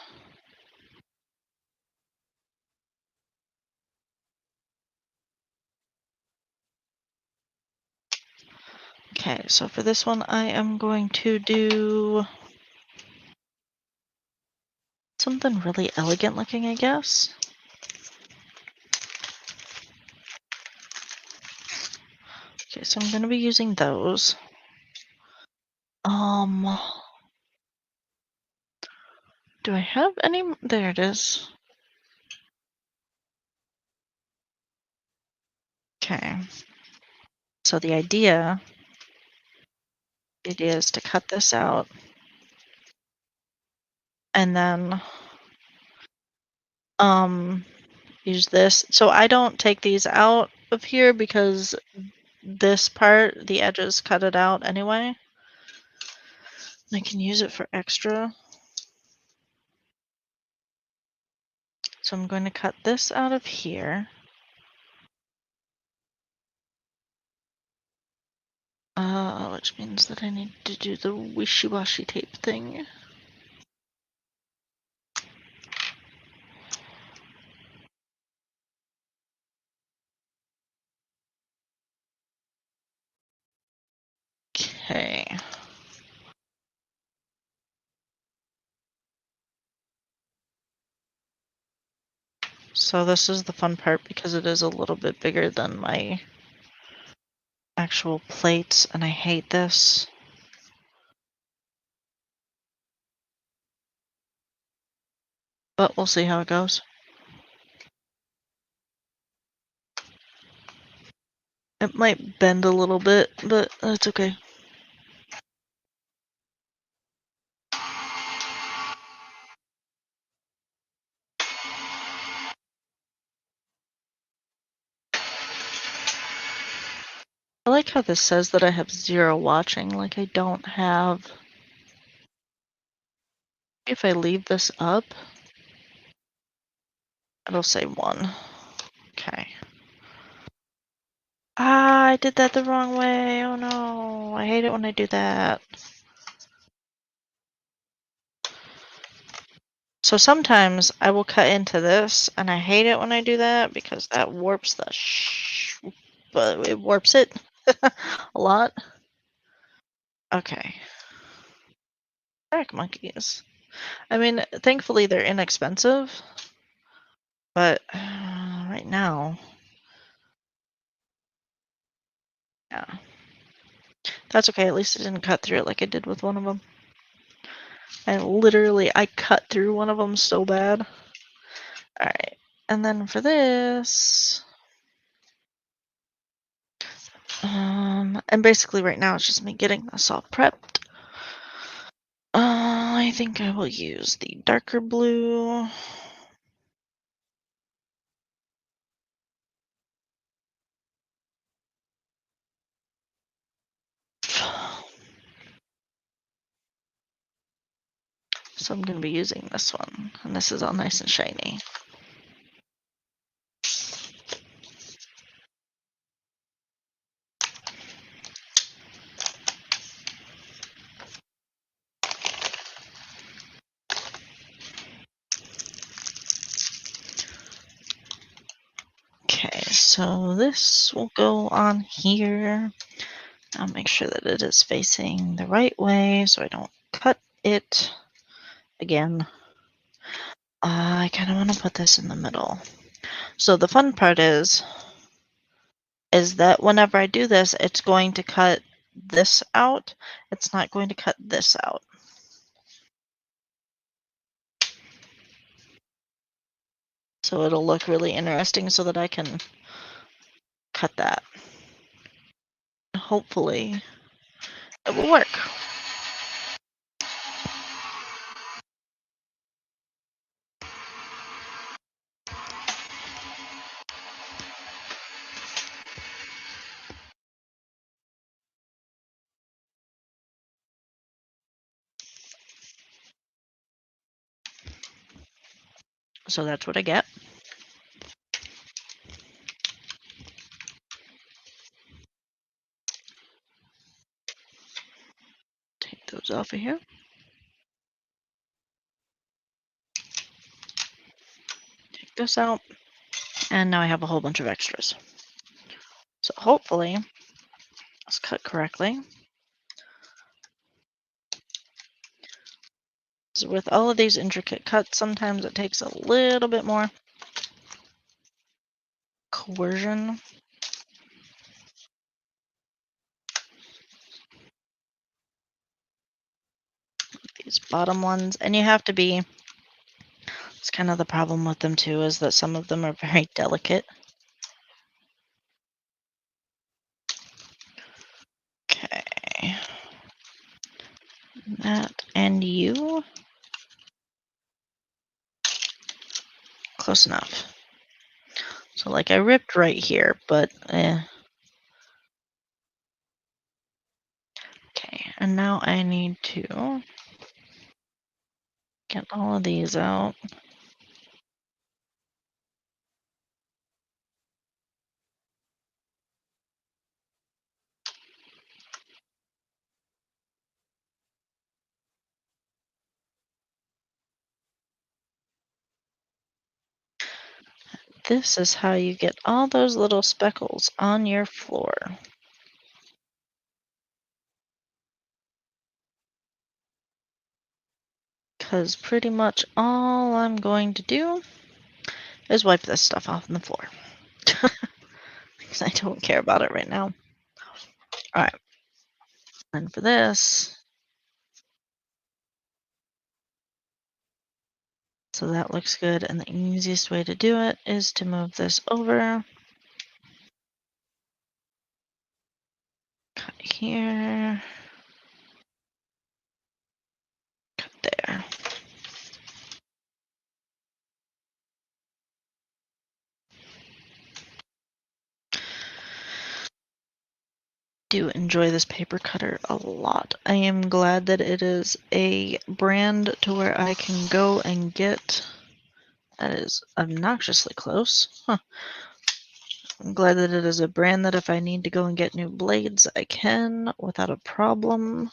Okay, so for this one, I am going to do something really elegant looking, I guess. Okay, so I'm going to be using those. Do I have any? There it is. Okay. So the idea is to cut this out and then use this. So I don't take these out of here because this part, the edges cut it out anyway. I can use it for extra. So I'm going to cut this out of here. Which means that I need to do the wishy-washy tape thing. Okay. So this is the fun part because it is a little bit bigger than my actual plates, and I hate this. But we'll see how it goes. It might bend a little bit, but that's okay. I like how this says that I have 0 watching, like I don't have. If I leave this up, it'll say 1. Okay. Ah, I did that the wrong way. Oh no. I hate it when I do that. So sometimes I will cut into this, and I hate it when I do that because that warps the but it warps it a lot. Okay. Track monkeys. I mean, thankfully they're inexpensive, but right now, yeah. That's okay. At least it didn't cut through it like I did with one of them. And literally, I cut through one of them so bad. All right. And then for this, and basically right now it's just me getting this all prepped. I think I will use the darker blue. So I'm going to be using this one, and this is all nice and shiny. Okay, so this will go on here. I'll make sure that it is facing the right way so I don't cut it again. I kind of want to put this in the middle. So the fun part is that whenever I do this, it's going to cut this out. It's not going to cut this out. So it'll look really interesting so that I can cut that. Hopefully it will work. So that's what I get. Take those off of here. Take this out. And now I have a whole bunch of extras. So hopefully it's cut correctly. So with all of these intricate cuts, sometimes it takes a little bit more coercion. These bottom ones, and you have to be, it's kind of the problem with them too, is that some of them are very delicate. Okay. That and you. Close enough. So like I ripped right here, but Okay, and now I need to get all of these out. this is how you get all those little speckles on your floor. Because pretty much all I'm going to do is wipe this stuff off on the floor. Because I don't care about it right now. Alright. And for this, so that looks good. And the easiest way to do it is to move this over. Cut here. Cut there. Do enjoy this paper cutter a lot. I am glad that it is a brand to where I can go and get. That is obnoxiously close. Huh. I'm glad that it is a brand that if I need to go and get new blades, I can without a problem.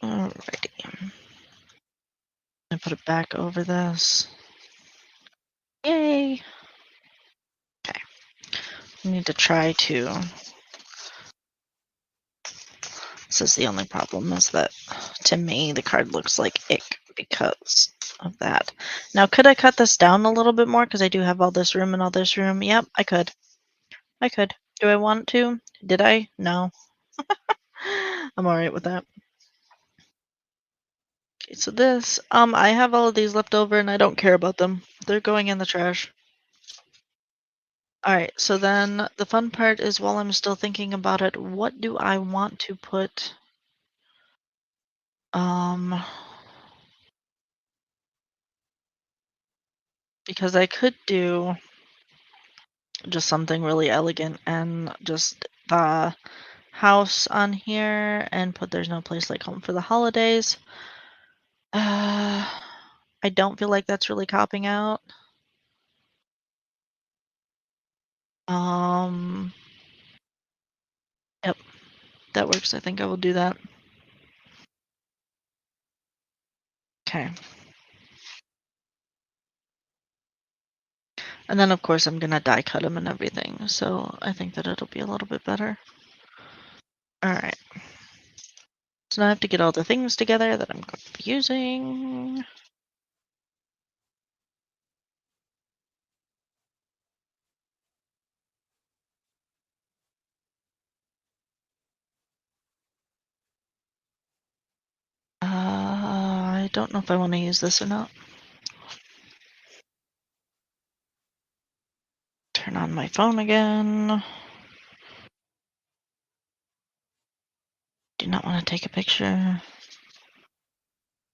Alrighty. I put it back over this. Yay! Okay. I need to try to. This is the only problem is that to me the card looks like ick because of that. Now, could I cut this down a little bit more? Because I do have all this room and all this room. Yep, I could. I could. Do I want to? Did I? No. I'm alright with that. Okay, so this, I have all of these left over and I don't care about them. They're going in the trash. Alright, so then the fun part is while I'm still thinking about it, what do I want to put? Because I could do just something really elegant and just the house on here and put there's no place like home for the holidays. I don't feel like that's really copping out. Um, yep, that works. I think I will do that. Okay. And then of course I'm gonna die cut them and everything, so I think that it'll be a little bit better. Alright. So now I have to get all the things together that I'm going to be using. I don't know if I want to use this or not. Turn on my phone again. Do not want to take a picture.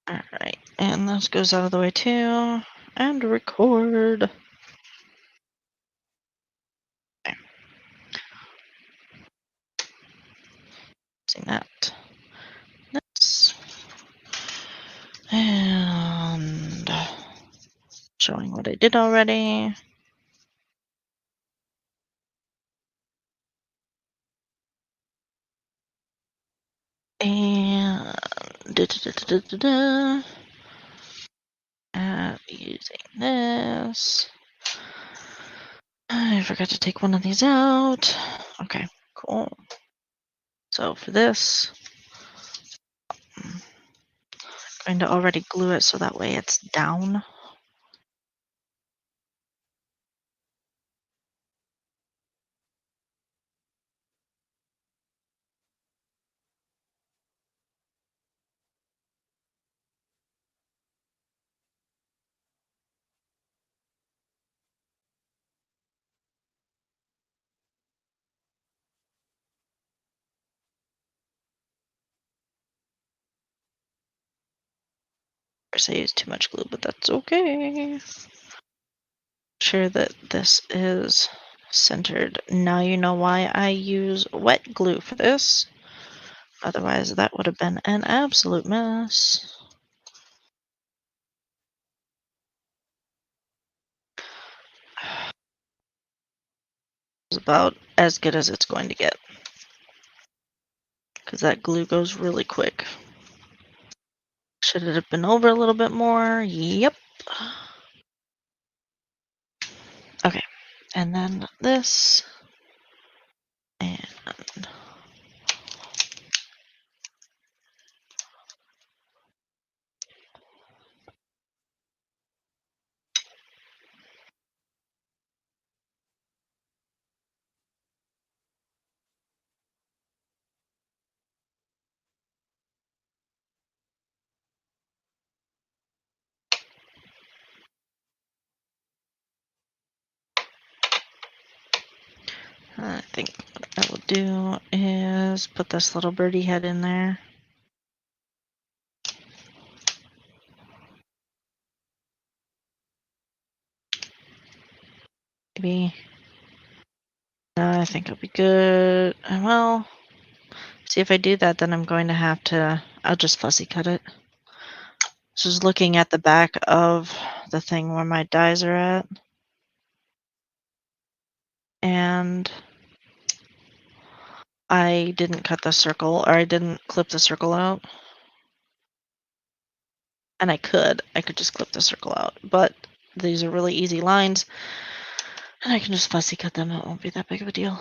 Alright, and this goes out of the way too. And record. Okay. See that. This. And showing what I did already. And using this. I forgot to take one of these out. Okay, cool. So for this, I'm going to already glue it so that way it's down. Of course, I used too much glue, but that's okay. Sure that this is centered. Now you know why I use wet glue for this. Otherwise, that would have been an absolute mess. It's about as good as it's going to get. Because that glue goes really quick. Should it have been over a little bit more? Yep. Okay. And then this. And I think what I will do is put this little birdie head in there. Maybe. I think it'll be good. Well, see if I do that, then I'm going to have to, I'll just fussy cut it. Just looking at the back of the thing where my dies are at. And I didn't cut the circle, or I didn't clip the circle out. And I could just clip the circle out. But these are really easy lines. And I can just fussy cut them. It won't be that big of a deal.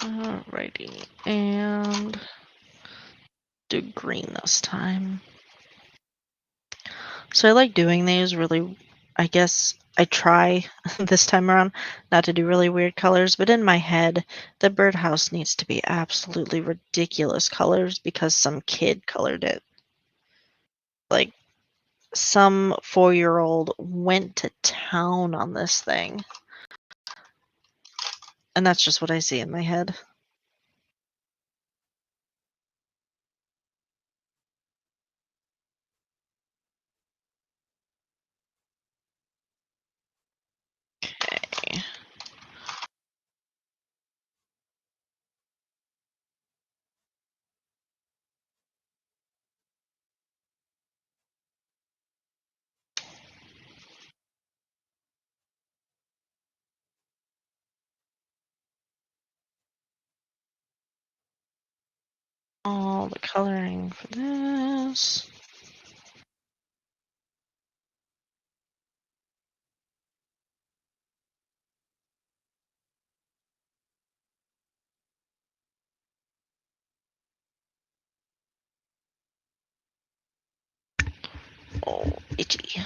Alrighty. And do green this time. So I like doing these really, I guess I try this time around not to do really weird colors, but in my head, the birdhouse needs to be absolutely ridiculous colors because some kid colored it. Like some 4-year-old went to town on this thing. And that's just what I see in my head. Okay. All the coloring for this. Oh, itchy.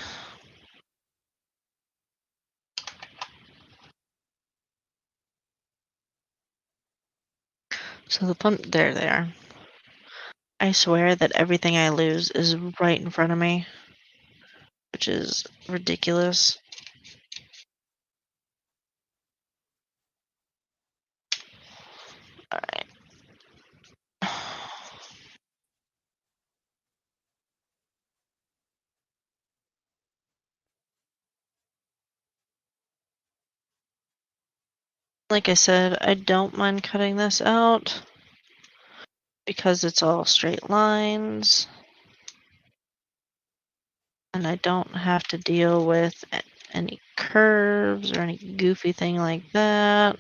So the pump, there they are. I swear that everything I lose is right in front of me, which is ridiculous. Alright. Like I said, I don't mind cutting this out because it's all straight lines and I don't have to deal with any curves or any goofy thing like that.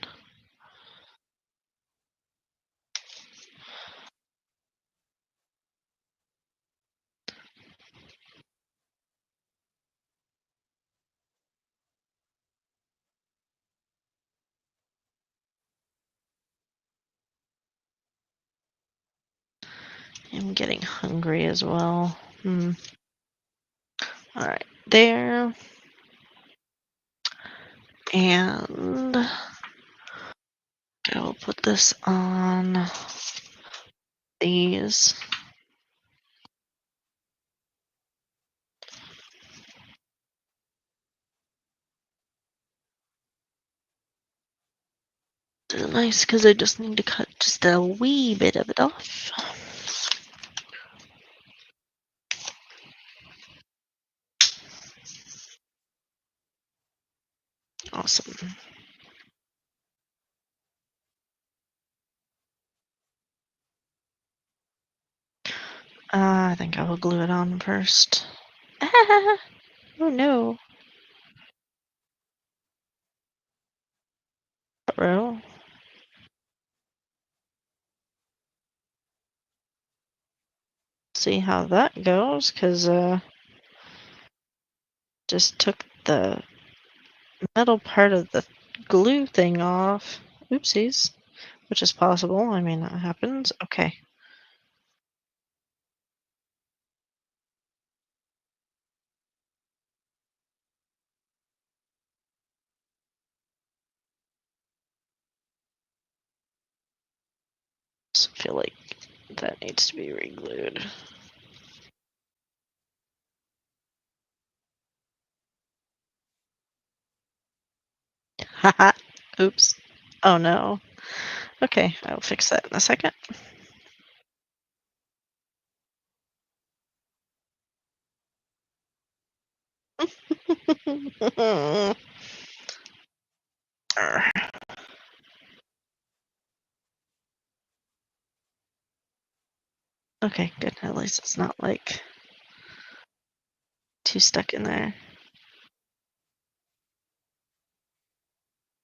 I'm getting hungry as well. Alright, there. And I will put this on these. This is nice because I just need to cut just a wee bit of it off. Awesome. I think I will glue it on first. Oh no. Bro. See how that goes, because just took the metal part of the glue thing off. Oopsies. Which is possible. I mean, that happens. Okay. So I feel like that needs to be re-glued. Haha. Oops. Oh no. Okay, I'll fix that in a second. Arr. Okay, good. At least it's not like too stuck in there.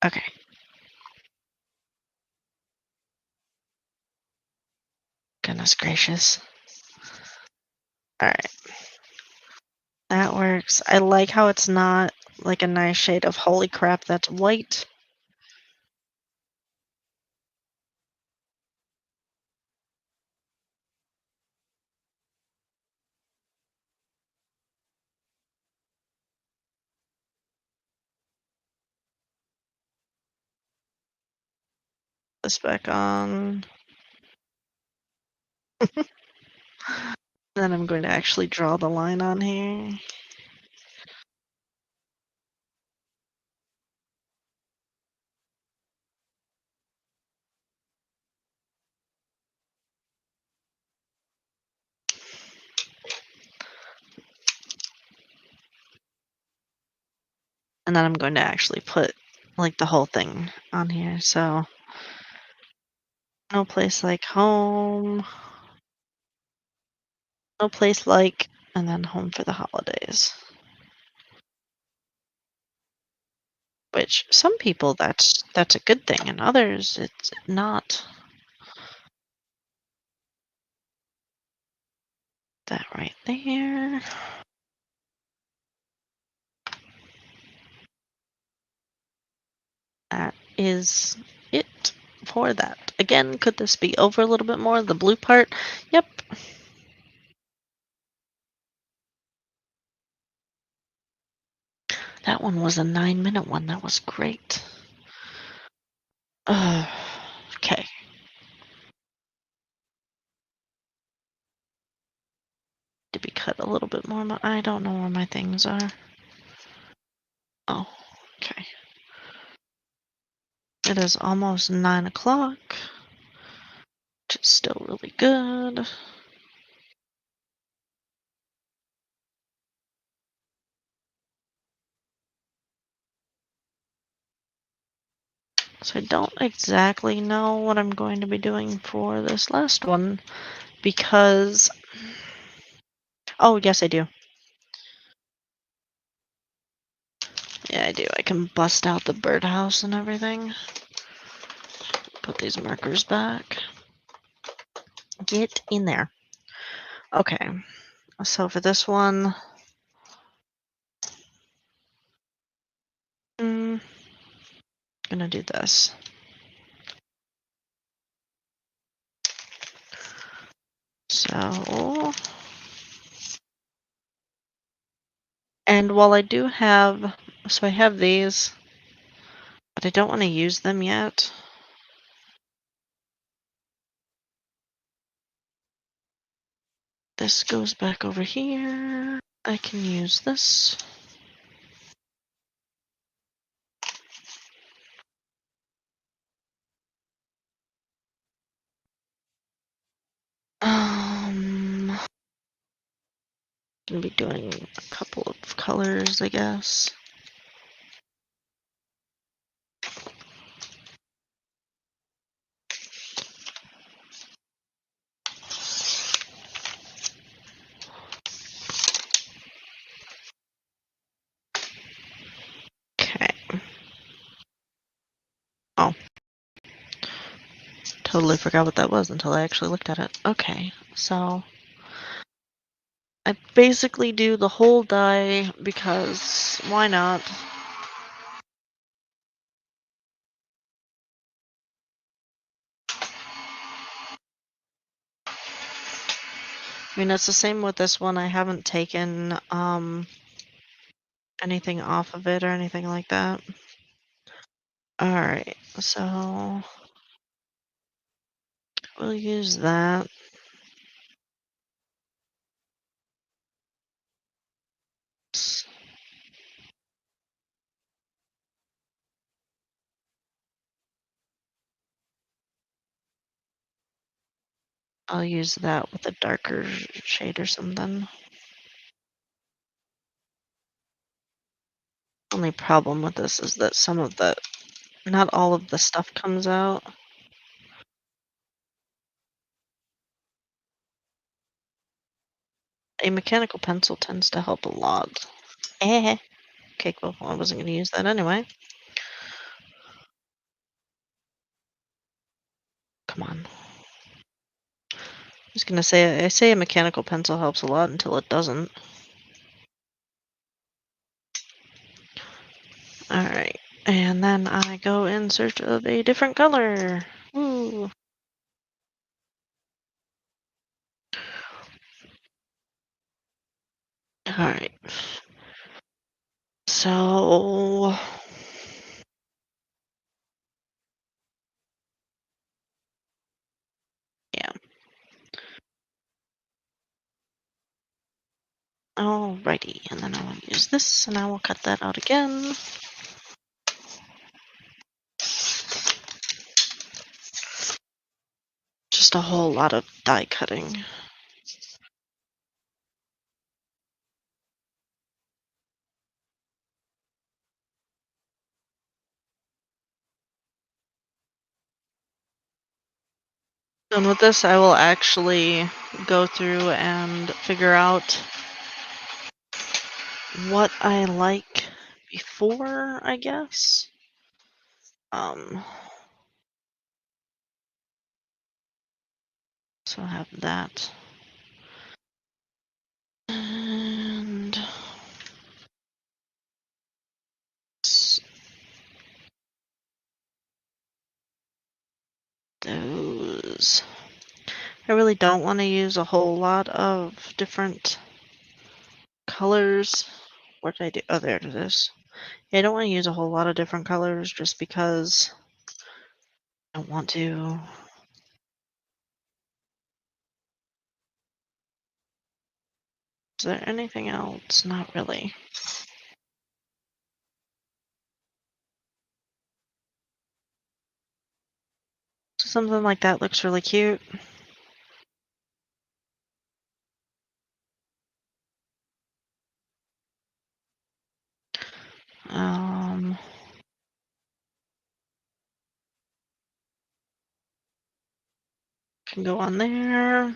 Okay. Goodness gracious. Alright. That works. I like how it's not like a nice shade of holy crap that's white. This back on. Then I'm going to actually draw the line on here. And then I'm going to actually put like the whole thing on here. So no place like home, no place like, and then home for the holidays. Which some people that's a good thing, and others it's not. That right there. That is it for that. Again, could this be over a little bit more? The blue part? Yep. That one was a 9-minute one. That was great. Okay. To be cut a little bit more. I don't know where my things are. Oh, okay. It is almost 9 o'clock, which is still really good. So I don't exactly know what I'm going to be doing for this last one because... Oh, yes, I do. Yeah, I do. I can bust out the birdhouse and everything. Put these markers back. Get in there. Okay. So for this one... gonna do this. So... And while I do have... So I have these, but I don't want to use them yet. This goes back over here. I can use this. Gonna be doing a couple of colors, I guess. Totally forgot what that was until I actually looked at it. Okay, so I basically do the whole die because why not? I mean, it's the same with this one. I haven't taken anything off of it or anything like that. All right, so we'll use that. I'll use that with a darker shade or something. Only problem with this is that not all of the stuff comes out. A mechanical pencil tends to help a lot. Eh. Okay, cool. Well, I wasn't going to use that anyway. Come on. I was going to say, I say a mechanical pencil helps a lot until it doesn't. Alright. And then I go in search of a different color. Woo. Alright. So... yeah. Alrighty. And then I will use this, and I will cut that out again. Just a whole lot of die cutting. Done with this, I will actually go through and figure out what I like before, I guess. So I have that. And those. I really don't want to use a whole lot of different colors. What did I do? Oh, there it is. Yeah, I don't want to use a whole lot of different colors just because I don't want to. Is there anything else? Not really. So something like that looks really cute. Um, can go on there.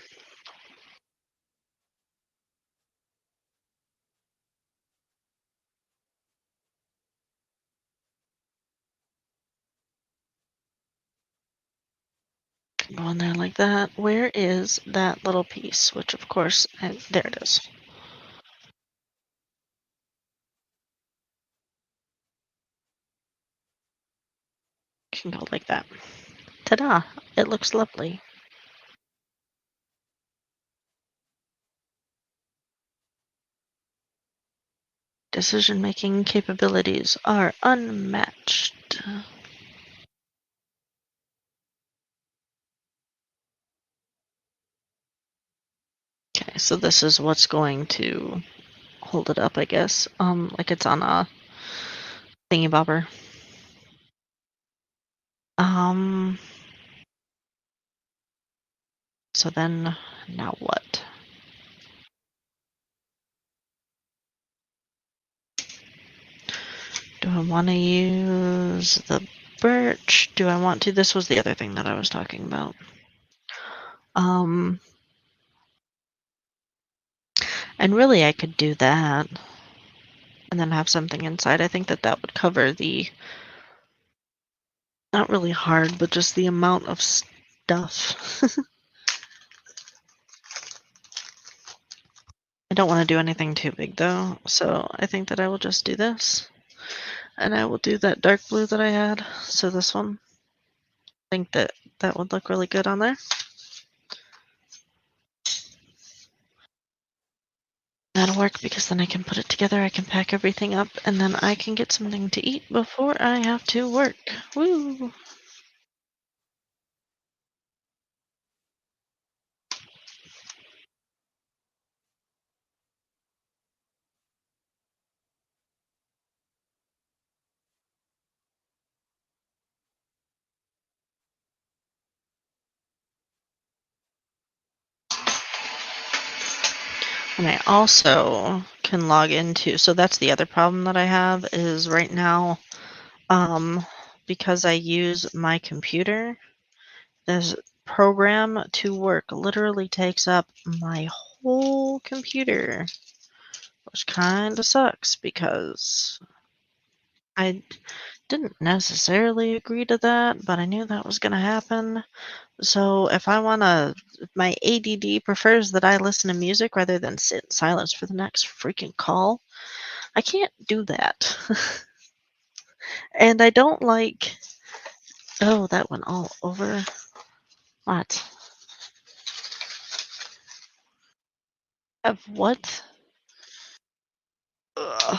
Can go on there like that. Where is that little piece? Which, of course, there it is. Can go like that. Ta-da! It looks lovely. Decision-making capabilities are unmatched. Okay, so this is what's going to hold it up, I guess. Like it's on a thingy bobber. Um, so then now what? Do I want to use the birch? Do I want to? This was the other thing that I was talking about. Um, and really I could do that and then have something inside. I think that that would cover the, not really hard, but just the amount of stuff. I don't want to do anything too big though, so I think that I will just do this. And I will do that dark blue that I had. So this one, I think that that would look really good on there. That'll work because then I can put it together, I can pack everything up, and then I can get something to eat before I have to work. Woo! And I also can log into, so that's the other problem that I have is right now, um, because I use my computer, this program to work literally takes up my whole computer, which kind of sucks because I didn't necessarily agree to that, but I knew that was going to happen. So if I want to, my ADD prefers that I listen to music rather than sit in silence for the next freaking call. I can't do that. And I don't like, oh, that went all over. What? Of what? Ugh.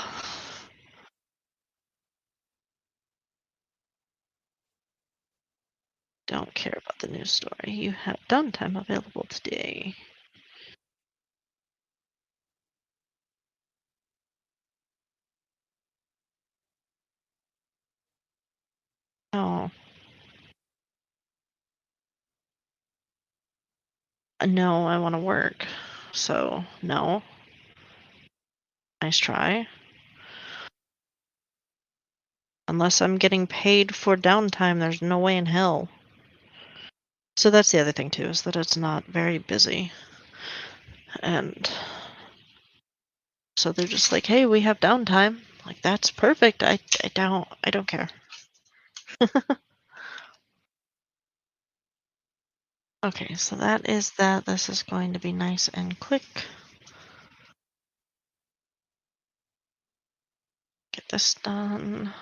Don't care about the news story. You have downtime available today. Oh, no, I want to work. So, no. Nice try. Unless I'm getting paid for downtime, there's no way in hell. So that's the other thing too, is that it's not very busy. And so they're just like, "Hey, we have downtime." Like that's perfect. I don't care. Okay, so that is that. This is going to be nice and quick. Get this done.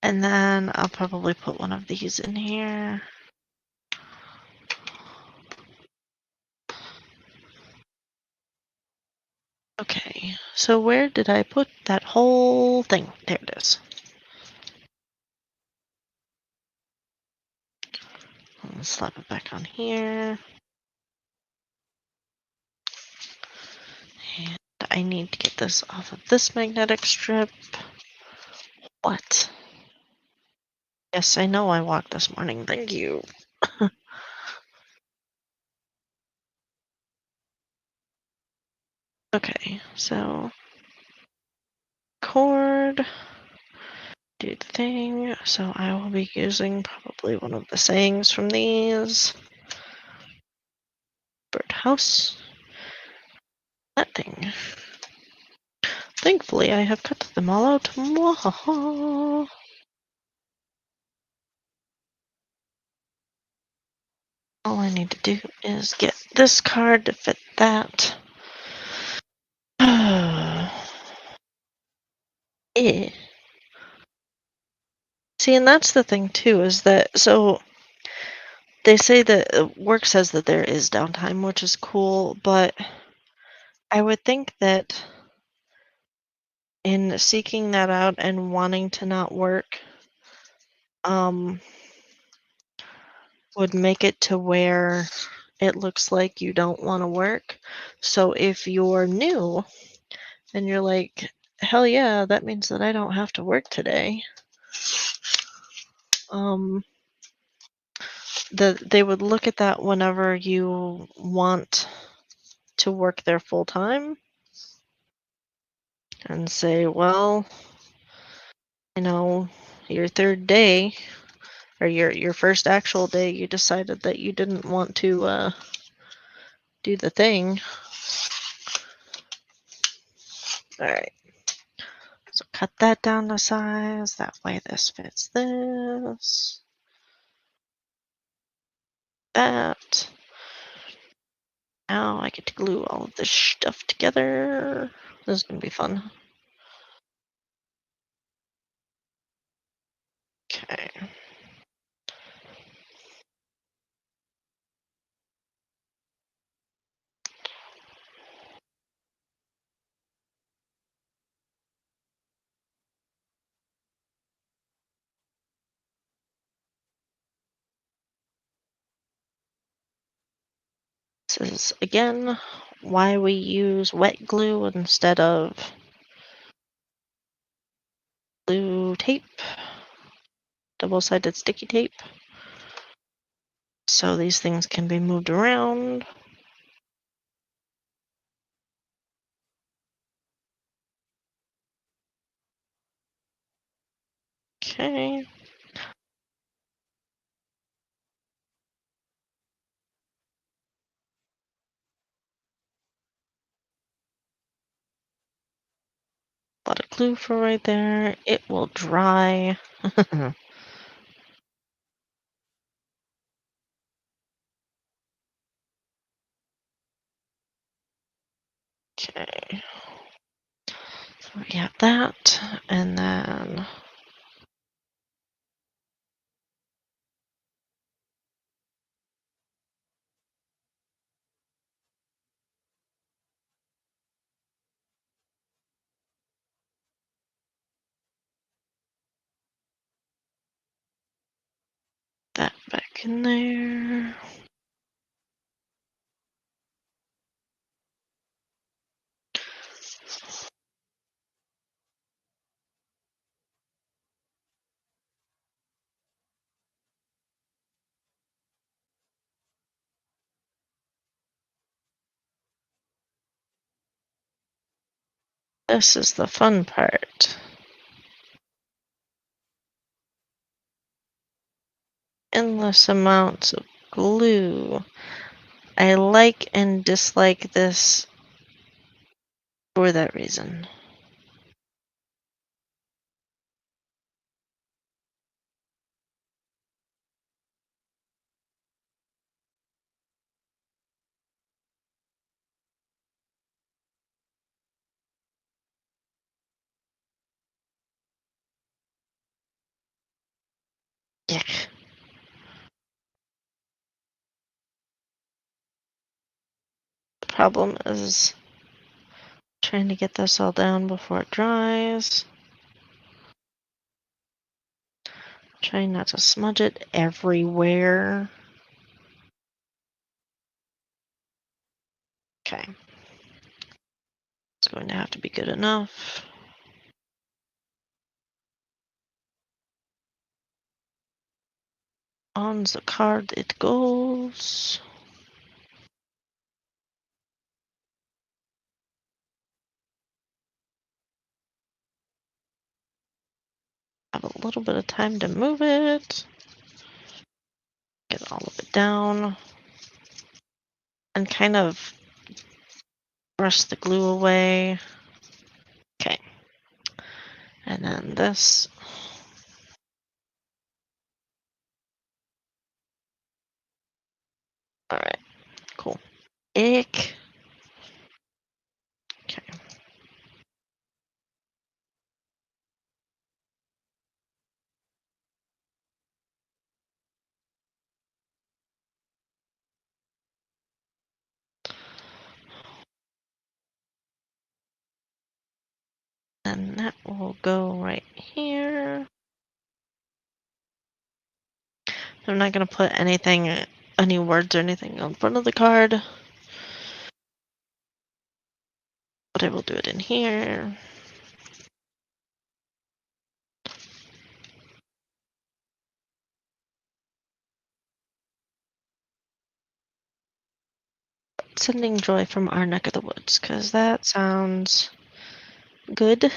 And then I'll probably put one of these in here. Okay, so where did I put that whole thing? There it is. I'll slap it back on here. And I need to get this off of this magnetic strip. What? Yes, I know I walked this morning. Thank you. Okay, so cord, do the thing. So I will be using probably one of the sayings from these. Birdhouse. That thing. Thankfully, I have cut them all out. Mwahaha. All I need to do is get this card to fit that. Yeah. See, and that's the thing too, is that so they say that work says that there is downtime, which is cool, but I would think that in seeking that out and wanting to not work, um, would make it to where it looks like you don't want to work. So if you're new and you're like, hell yeah, that means that I don't have to work today. Um, they would look at that whenever you want to work there full time and say, well, you know, your third day or your first actual day, you decided that you didn't want to do the thing. All right. So cut that down to size. That way this fits this. that. Now I get to glue all of this stuff together. This is gonna be fun. Okay. This is again why we use wet glue instead of glue tape, double-sided sticky tape. So these things can be moved around. Okay. A lot of glue for right there. It will dry. Okay. So we have that, and then that back in there. This is the fun part. Endless amounts of glue. I like and dislike this for that reason. Yeah. The problem is trying to get this all down before it dries. Trying not to smudge it everywhere. Okay. It's going to have to be good enough. On the card it goes. Have a little bit of time to move it. Get all of it down. And kind of brush the glue away. Okay. And then this. Alright, cool. Ick. Okay. And that will go right here. I'm not going to put anything, any words or anything on front of the card. But I will do it in here. Sending joy from our neck of the woods, because that sounds good.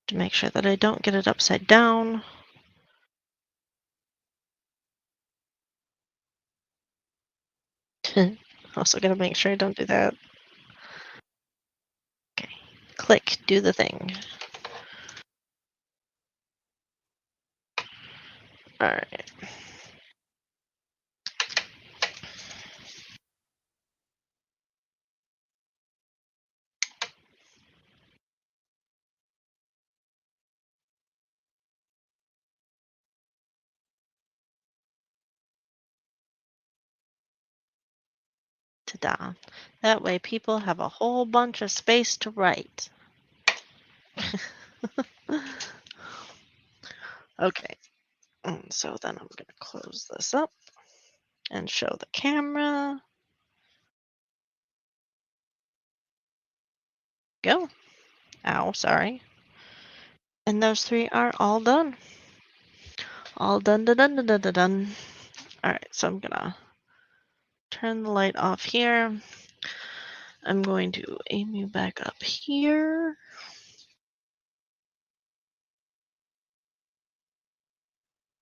To make sure that I don't get it upside down. Also gotta make sure I don't do that. Okay. Click, do the thing. Alright. to Don. That way people have a whole bunch of space to write. Okay, so then I'm going to close this up and show the camera. Go. Ow, sorry. And those 3 are all done. All done, done, done, done, done, done. All right, so I'm gonna turn the light off here. I'm going to aim you back up here.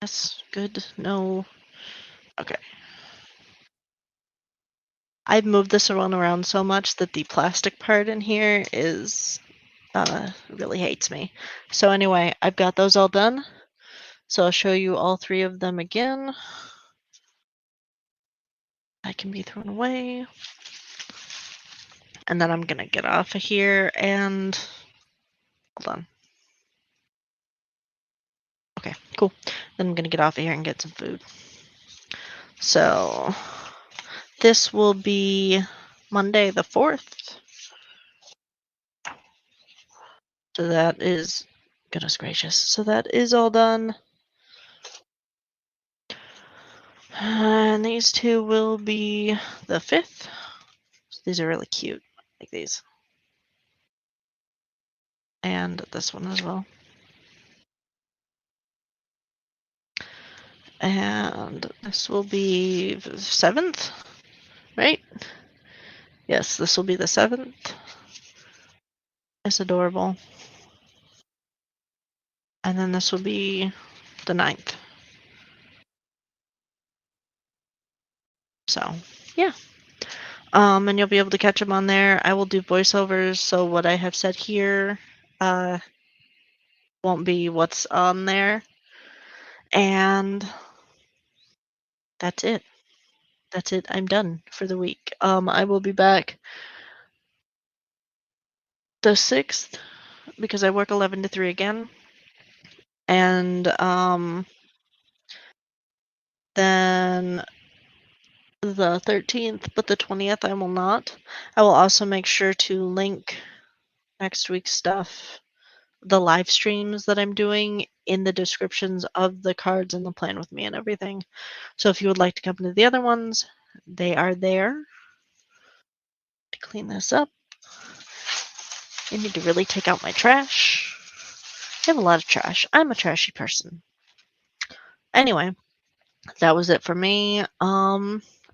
Yes, good. No. Okay. I've moved this around so much that the plastic part in here is really hates me. So anyway, I've got those all done. So I'll show you all 3 of them again. That can be thrown away. And then I'm gonna get off of here and hold on. Okay, cool. Then I'm gonna get off of here and get some food. So this will be Monday the 4th. So that is, goodness gracious. So that is all done. And these 2 will be the 5th. So these are really cute, like these. And this one as well. And this will be the 7th, right? Yes, this will be the 7th. It's adorable. And then this will be the 9th. So, yeah. And you'll be able to catch them on there. I will do voiceovers, so what I have said here won't be what's on there. And that's it. That's it. I'm done for the week. I will be back the 6th because I work 11 to 3 again. And then the 13th, but the 20th I will not. I will also make sure to link next week's stuff, the live streams that I'm doing, in the descriptions of the cards and the plan with me and everything. So if you would like to come to the other ones, they are there. To clean this up, I need to really take out my trash. I have a lot of trash. I'm a trashy person. Anyway, that was it for me.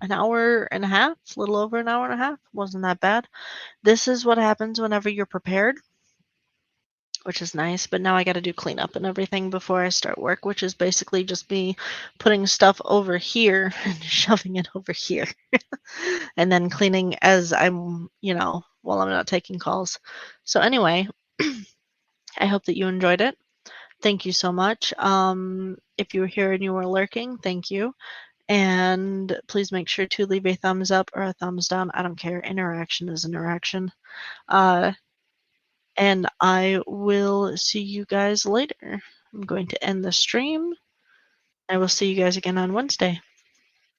An hour and a half, a little over an hour and a half. Wasn't that bad. This is what happens whenever you're prepared, which is nice. But now I got to do cleanup and everything before I start work, which is basically just me putting stuff over here and shoving it over here. And then cleaning as I'm, while I'm not taking calls. So anyway, I hope that you enjoyed it. Thank you so much. If you were here and you were lurking, thank you. And please make sure to leave a thumbs up or a thumbs down. I don't care. Interaction is interaction. And I will see you guys later. I'm going to end the stream. I will see you guys again on Wednesday.